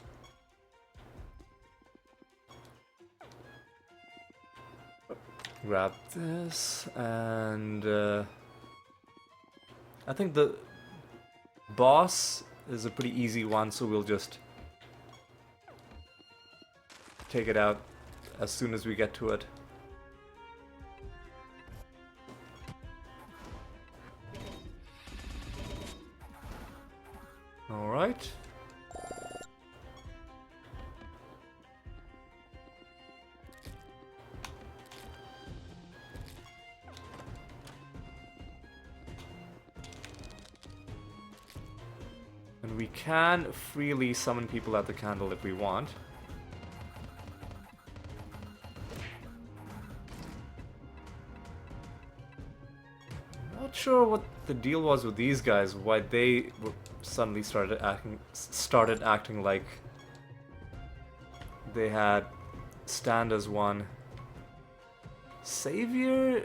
Grab this, and I think the boss is a pretty easy one, so we'll just take it out as soon as we get to it. Alright. And we can freely summon people at the candle if we want. Not sure what the deal was with these guys, why they suddenly started acting like they had stand as one. Savior?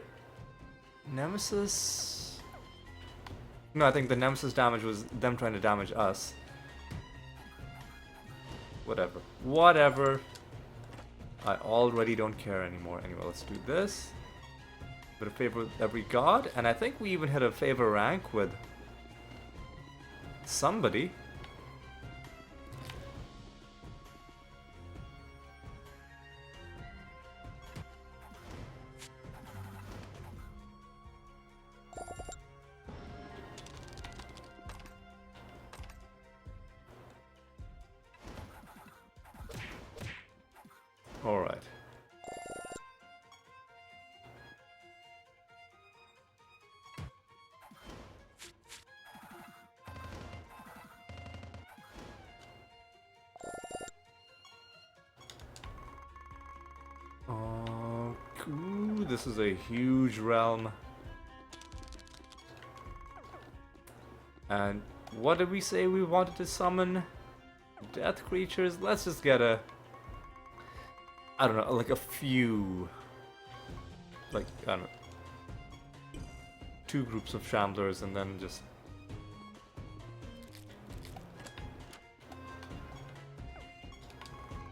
Nemesis? No, I think the Nemesis damage was them trying to damage us. Whatever. Whatever. I already don't care anymore. Anyway, let's do this. Bit of favor with every god, and I think we even hit a favor rank with somebody. All right. Ooh, this is a huge realm. And what did we say we wanted to summon? Death creatures? Let's just get a... I don't know, like a few... Like, I don't know. 2 groups of Shamblers and then just...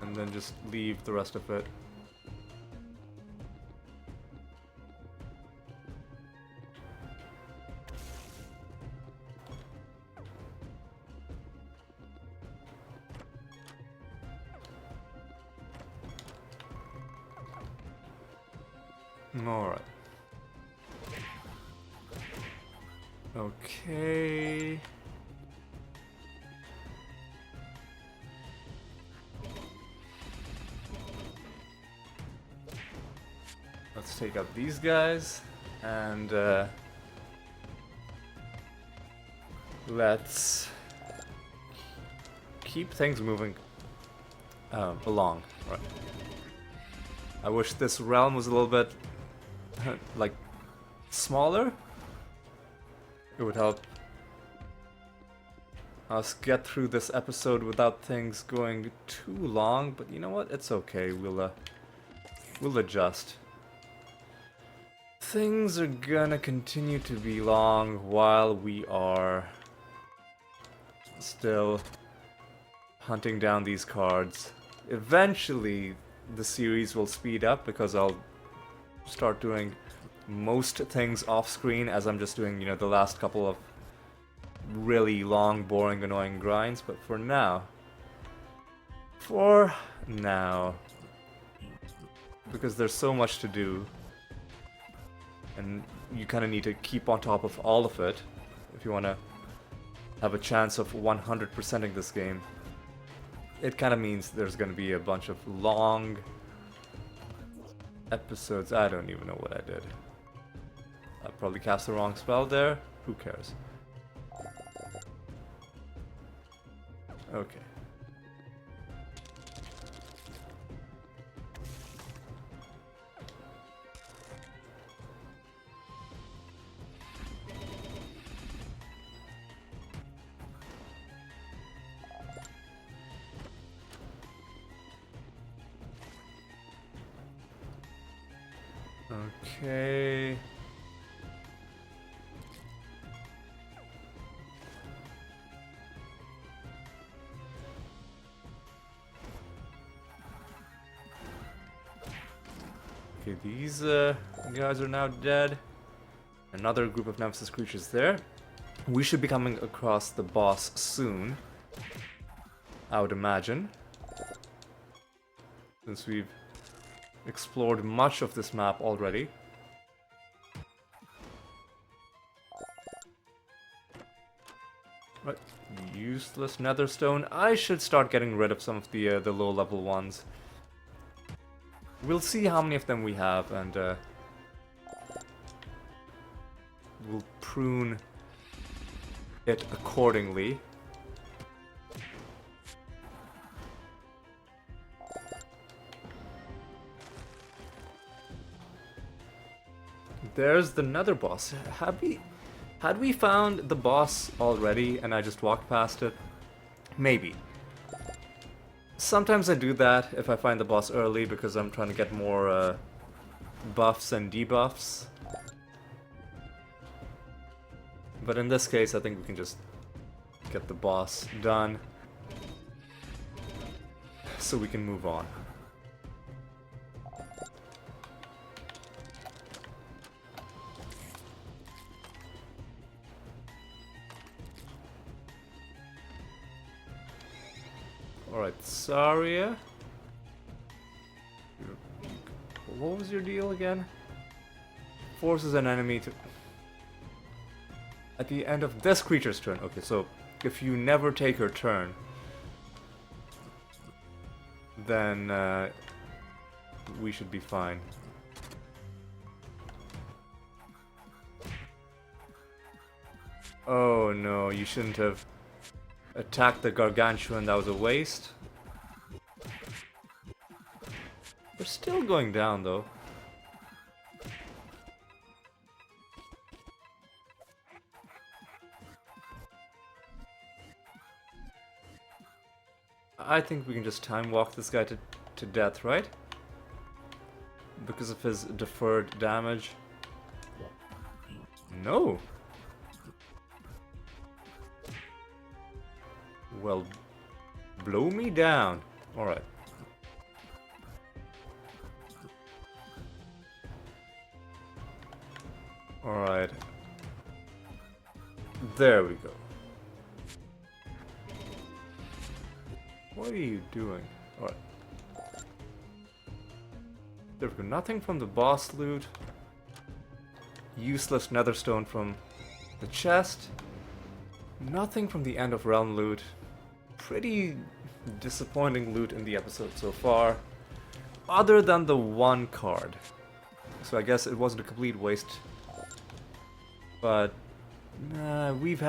And then just leave the rest of it. Alright. Okay. Let's take out these guys and let's keep things moving along. Right. I wish this realm was a little bit like smaller. It would help us get through this episode without things going too long, but you know what? It's okay. We'll adjust. Things are gonna continue to be long while we are still hunting down these cards. Eventually, the series will speed up because I'll start doing most things off screen as I'm just doing, you know, the last couple of really long, boring, annoying grinds. But for now, because there's so much to do, and you kind of need to keep on top of all of it if you want to have a chance of 100%ing this game, it kind of means there's going to be a bunch of long episodes. I don't even know what I did. I probably cast the wrong spell there. Who cares? Okay. Okay. Okay, these guys are now dead. Another group of Nemesis creatures there. We should be coming across the boss soon, I would imagine, since we've explored much of this map already. Right, useless netherstone. I should start getting rid of some of the low-level ones. We'll see how many of them we have, and we'll prune it accordingly. There's the nether boss. Had we found the boss already and I just walked past it? Maybe. Sometimes I do that if I find the boss early because I'm trying to get more buffs and debuffs. But in this case, I think we can just get the boss done so we can move on. Alright, Saria. What was your deal again? Forces an enemy to... At the end of this creature's turn. Okay, so if you never take her turn, then we should be fine. Oh no, you shouldn't have attacked the gargantuan. That was a waste. We're still going down though. I think we can just time walk this guy to death, right? Because of his deferred damage. No. Well, blow me down. Alright. Alright. There we go. What are you doing? Alright. There we go. Nothing from the boss loot. Useless netherstone from the chest. Nothing from the end of realm loot. Pretty disappointing loot in the episode so far. Other than the one card. So I guess it wasn't a complete waste. But we've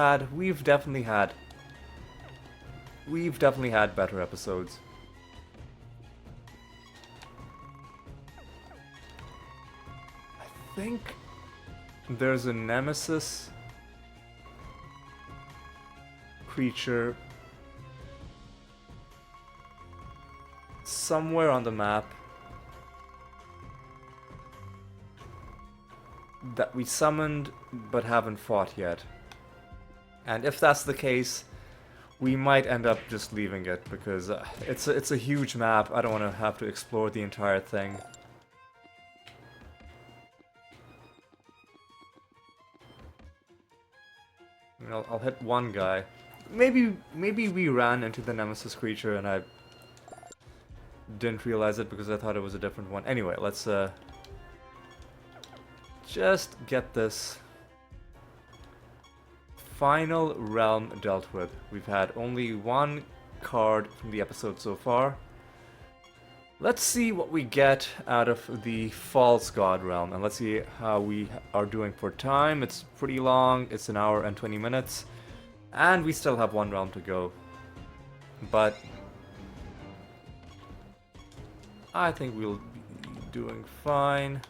definitely had better episodes. I think there's a nemesis creature somewhere on the map that we summoned but haven't fought yet. And if that's the case, we might end up just leaving it because it's a huge map. I don't want to have to explore the entire thing. I mean, I'll hit one guy. Maybe we ran into the nemesis creature and I didn't realize it because I thought it was a different one. Anyway, let's just get this final realm dealt with. We've had only one card from the episode so far. Let's see what we get out of the False God realm, and let's see how we are doing for time. It's pretty long, it's an hour and 20 minutes, and we still have one realm to go. But I think we'll be doing fine.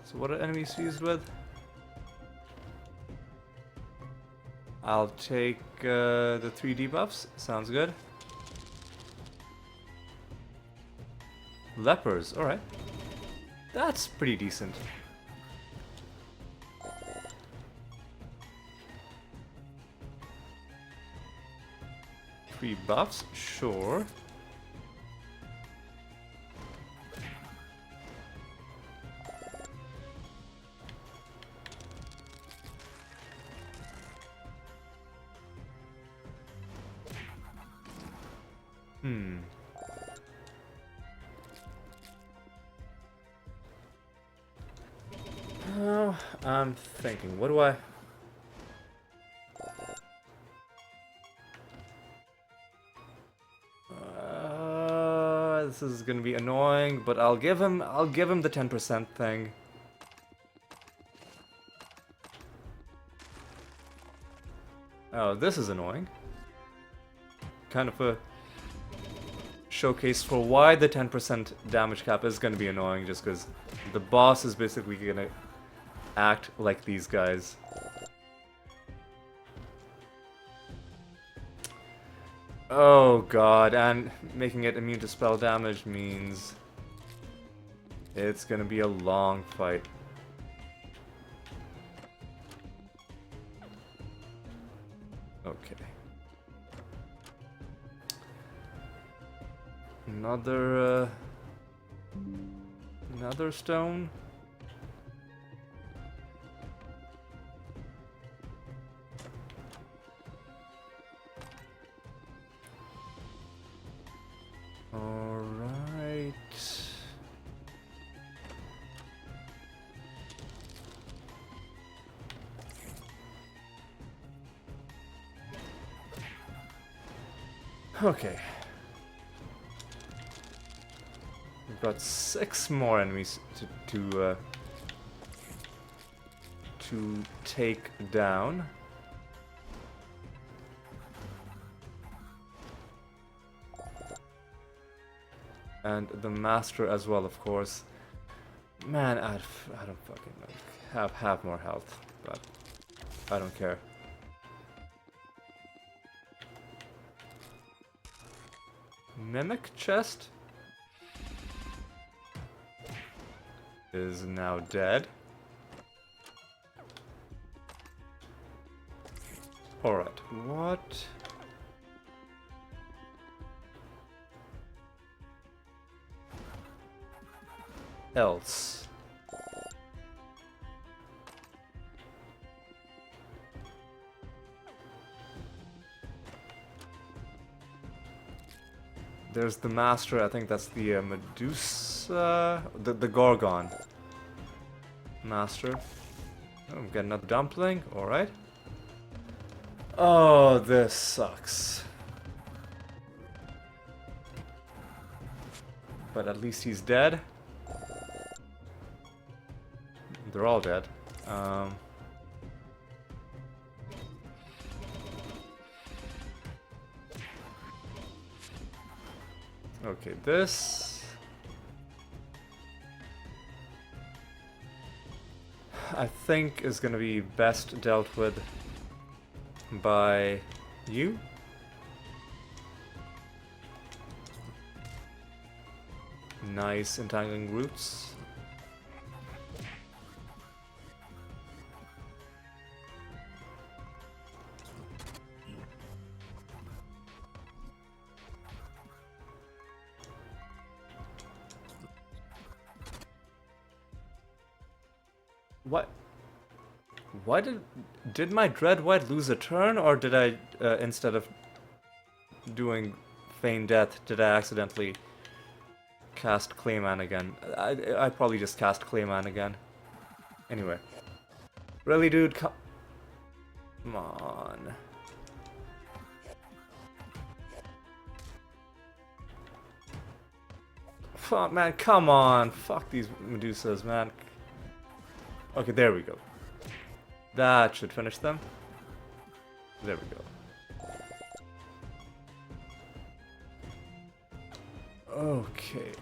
So what are enemies fused with? I'll take the 3 debuffs. Sounds good. Lepers, alright. That's pretty decent. Three buffs, sure. Oh, I'm thinking, what do I... This is gonna be annoying, but I'll give him the 10% thing. Oh, this is annoying. Kind of a showcase for why the 10% damage cap is gonna be annoying, just because the boss is basically gonna act like these guys. Oh god, and making it immune to spell damage means it's gonna be a long fight. Okay. Another stone. Alright. Okay. We've got 6 more enemies to take down. And the master as well, of course. Man, I don't fucking know. Have more health, but I don't care. Mimic chest is now dead. Alright, what? Else? There's the master, I think that's the Medusa, the Gorgon master. Oh, we got another dumpling, alright. Oh, this sucks. But at least he's dead. They're all dead. Okay, this... I think is gonna be best dealt with by you. Nice entangling roots. What? Why did my Dread White lose a turn, or did I instead of doing feign death, did I accidentally cast Clayman again. I probably just cast Clayman again. Anyway. Really, dude? Come on. Fuck, man, come on. Fuck these Medusas, man. Okay, there we go. That should finish them. There we go. Okay.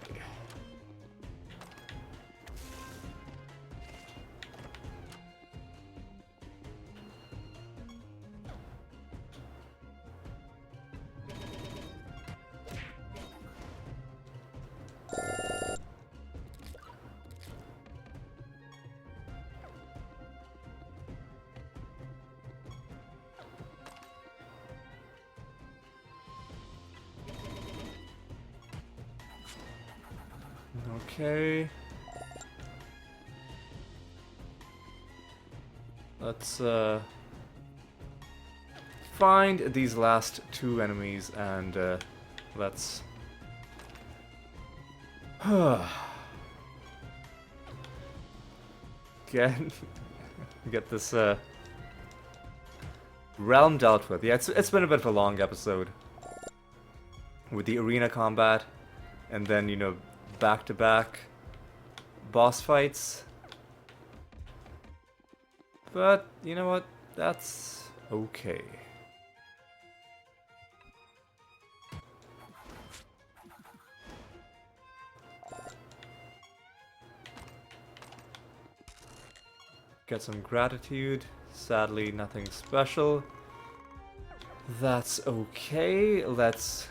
Okay. Let's find these last two enemies and let's get this realm dealt with. Yeah, it's been a bit of a long episode with the arena combat and then, you know, back-to-back boss fights. But, you know what? That's okay. Get some gratitude. Sadly, nothing special. That's okay. Let's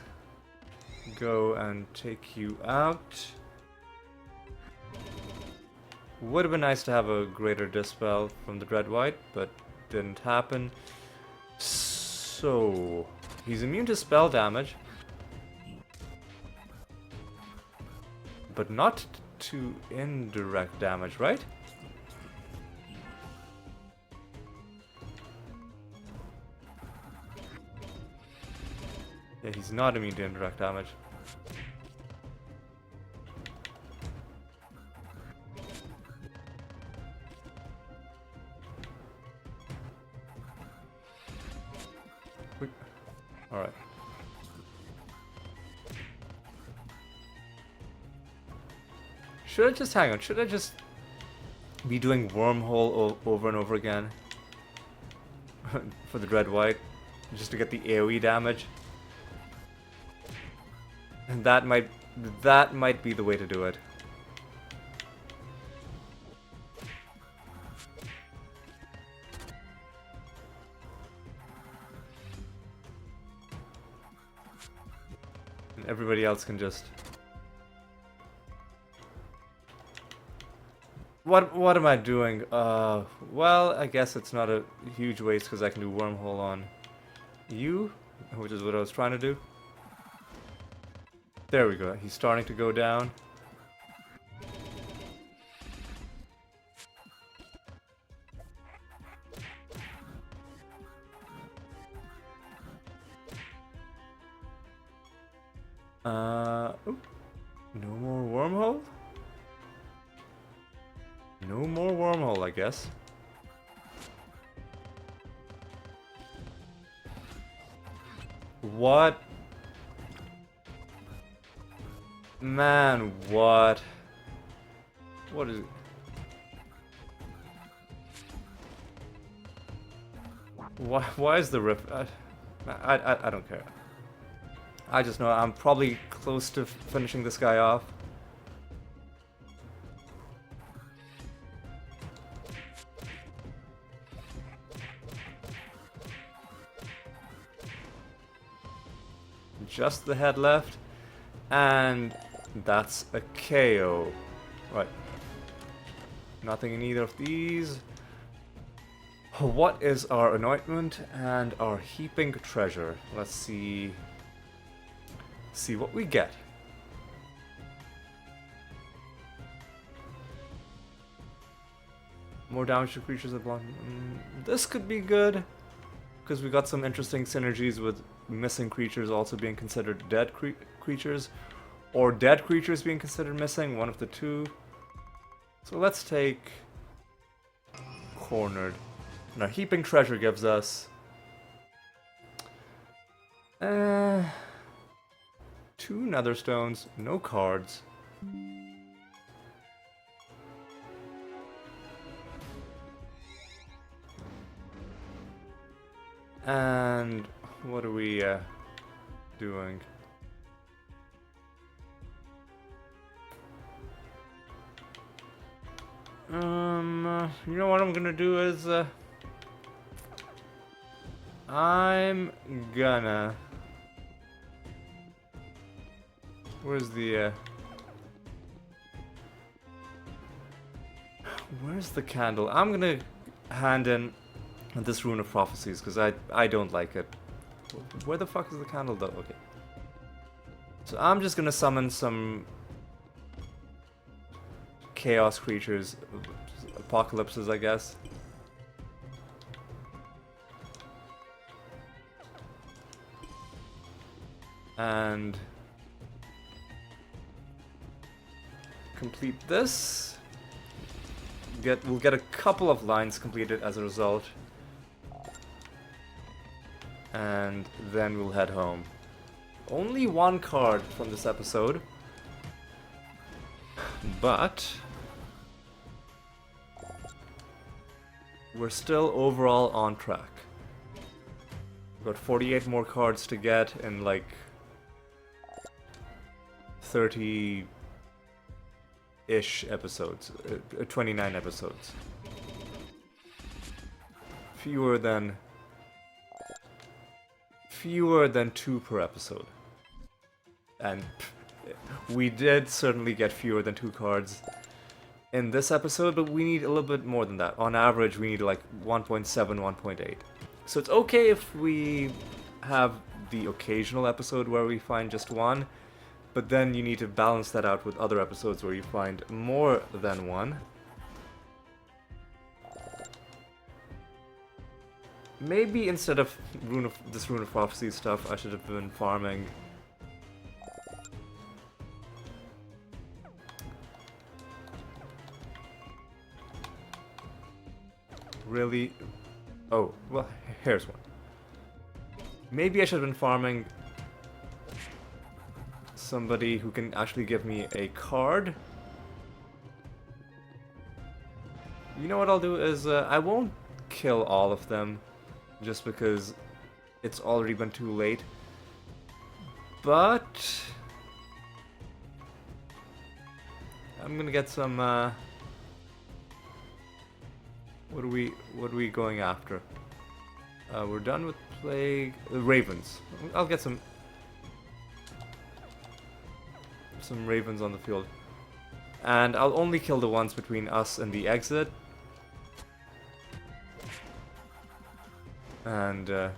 go and take you out. Would have been nice to have a greater dispel from the Dread White, but didn't happen. So, he's immune to spell damage, but not to indirect damage, right? Yeah, he's not immune to indirect damage. Alright. Should I just hang on? Should I just be doing wormhole over and over again for the Dread White, just to get the AoE damage? And that might be the way to do it. And everybody else can just... What am I doing? Well, I guess it's not a huge waste because I can do wormhole on you, which is what I was trying to do. There we go. He's starting to go down. Oop. No more wormhole? No more wormhole, I guess. What? Man, what? What is it? Why is the rift? I don't care. I just know I'm probably close to finishing this guy off. Just the head left, and that's a KO. Right. Nothing in either of these. What is our anointment and our heaping treasure? Let's see what we get. More damage to creatures that belong. This could be good, because we got some interesting synergies with missing creatures also being considered dead creatures. or dead creatures being considered missing, one of the two. So let's take Cornered. And our Heaping Treasure gives us 2 Netherstones, no cards. And what are we doing? You know what I'm gonna do is I'm gonna. Where's the where's the candle? I'm gonna hand in this Rune of Prophecies because I don't like it. Where the fuck is the candle though? Okay. So I'm just gonna summon some chaos creatures, apocalypses, I guess. And complete this. We'll get a couple of lines completed as a result. And then we'll head home. Only 1 card from this episode. But we're still overall on track. We've got 48 more cards to get in like 30-ish episodes, 29 episodes. Fewer than 2 per episode. And we did certainly get fewer than 2 cards in this episode, but we need a little bit more than that. On average, we need like 1.7, 1.8. So it's okay if we have the occasional episode where we find just 1, but then you need to balance that out with other episodes where you find more than 1. Maybe instead of this Rune of Prophecy stuff, I should have been farming really. Oh, well, here's one. Maybe I should have been farming somebody who can actually give me a card. You know what I'll do is I won't kill all of them just because it's already been too late. But I'm gonna get some what are we going after? We're done with Plague. Ravens. I'll get some ravens on the field. And I'll only kill the ones between us and the exit. And then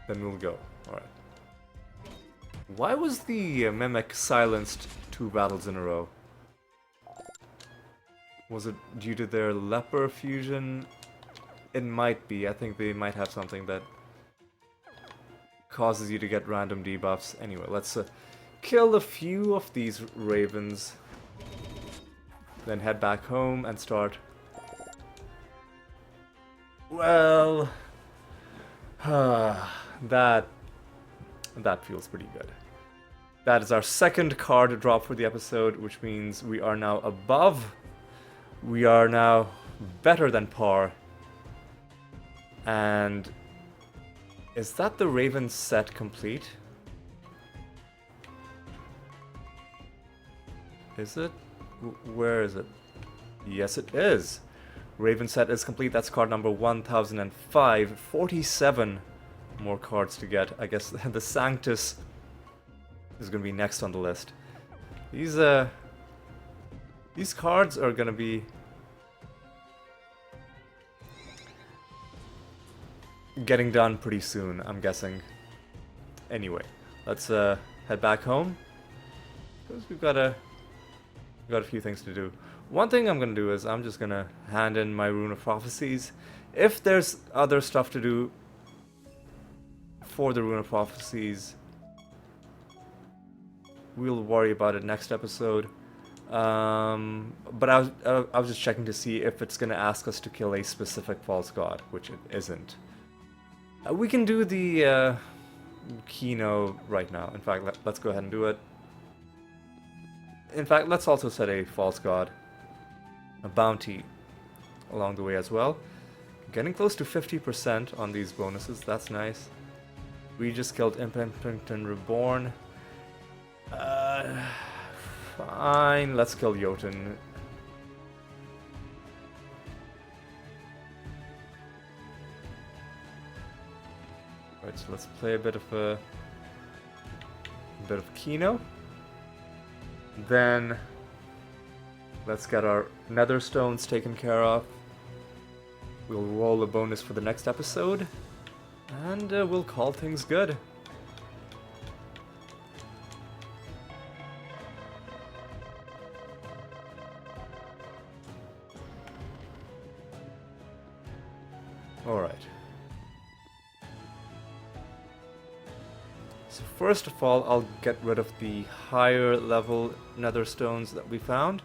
we'll go. Alright. Why was the Mimic silenced 2 battles in a row? Was it due to their leper fusion? It might be. I think they might have something that causes you to get random debuffs. Anyway, let's kill a few of these ravens. Then head back home and start. Well, that feels pretty good. That is our 2nd card drop for the episode, which means we are now above. We are now better than par. And is that the Raven set complete? Is it? Where is it? Yes, it is. Raven set is complete. That's card number 1005. 47 more cards to get. I guess the Sanctus is going to be next on the list. These cards are going to be getting done pretty soon, I'm guessing. Anyway, let's head back home because we've got a few things to do. One thing I'm gonna do is I'm just gonna hand in my Rune of Prophecies. If there's other stuff to do, for the Rune of Prophecies. We'll worry about it next episode. But I was just checking to see if it's gonna ask us to kill a specific false god, which it isn't. We can do the Kino right now. In fact, let's go ahead and do it. In fact, let's also set a false god, a bounty, along the way as well. Getting close to 50% on these bonuses, that's nice. We just killed Impington Reborn. Fine, let's kill Jotun. Right, so let's play a bit of Kino. Then let's get our nether stones taken care of. We'll roll a bonus for the next episode, and we'll call things good. Alright. So first of all, I'll get rid of the higher level nether stones that we found.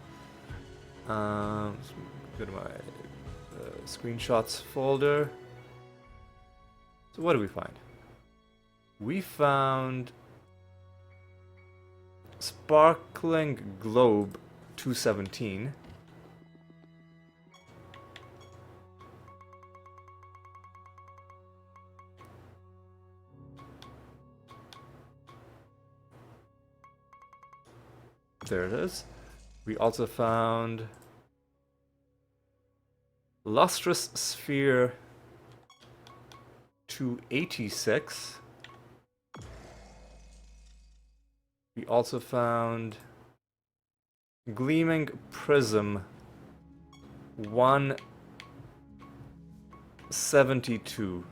So go to my screenshots folder. So what do we find? We found Sparkling Globe 217. There it is. We also found Lustrous Sphere 286. We also found Gleaming Prism 172.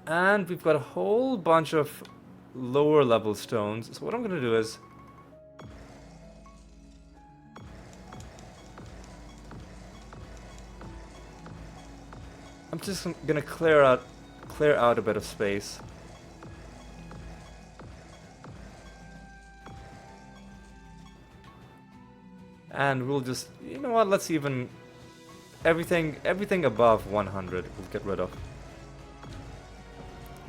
And we've got a whole bunch of lower level stones. So what I'm gonna do is I'm just gonna clear out a bit of space. And we'll just, you know what, let's even everything above 100 we'll get rid of.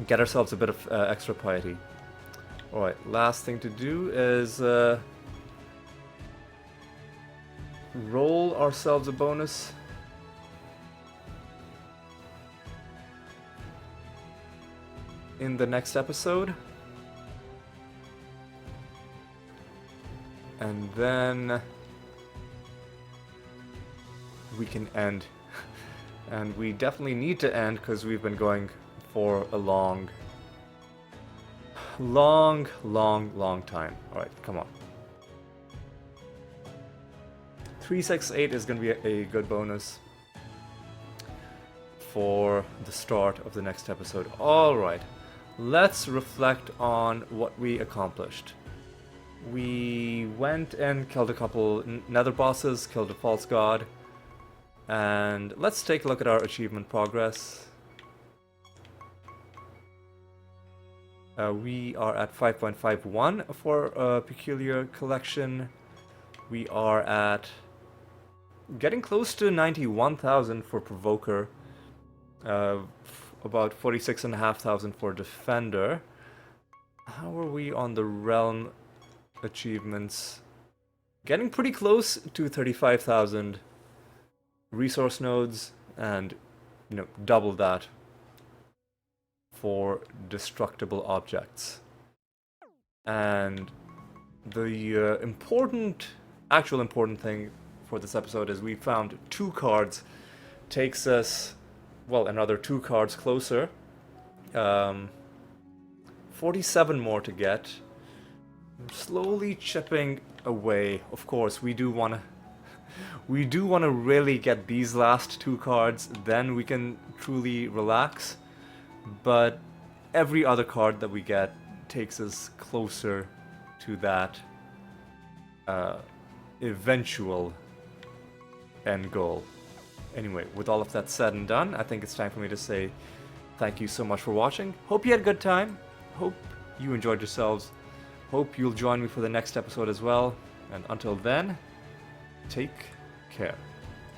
Get ourselves a bit of extra piety. Alright, last thing to do is roll ourselves a bonus. In the next episode. And then we can end. And we definitely need to end because we've been going for a long time. Alright, come on. 368 is going to be a good bonus for the start of the next episode. Alright, let's reflect on what we accomplished. We went and killed a couple nether bosses, killed a false god, and let's take a look at our achievement progress. We are at 5.51 for a peculiar collection. We are at getting close to 91,000 for provoker. About 46,500 for defender. How are we on the realm achievements? Getting pretty close to 35,000 resource nodes, and double that for destructible objects. And the actual important thing for this episode is we found 2 cards. Takes us, well, another 2 cards closer. 47 more to get. Slowly chipping away. Of course, we do want to really get these last 2 cards, then we can truly relax. But every other card that we get takes us closer to that eventual end goal. Anyway, with all of that said and done, I think it's time for me to say thank you so much for watching. Hope you had a good time. Hope you enjoyed yourselves. Hope you'll join me for the next episode as well. And until then, take care.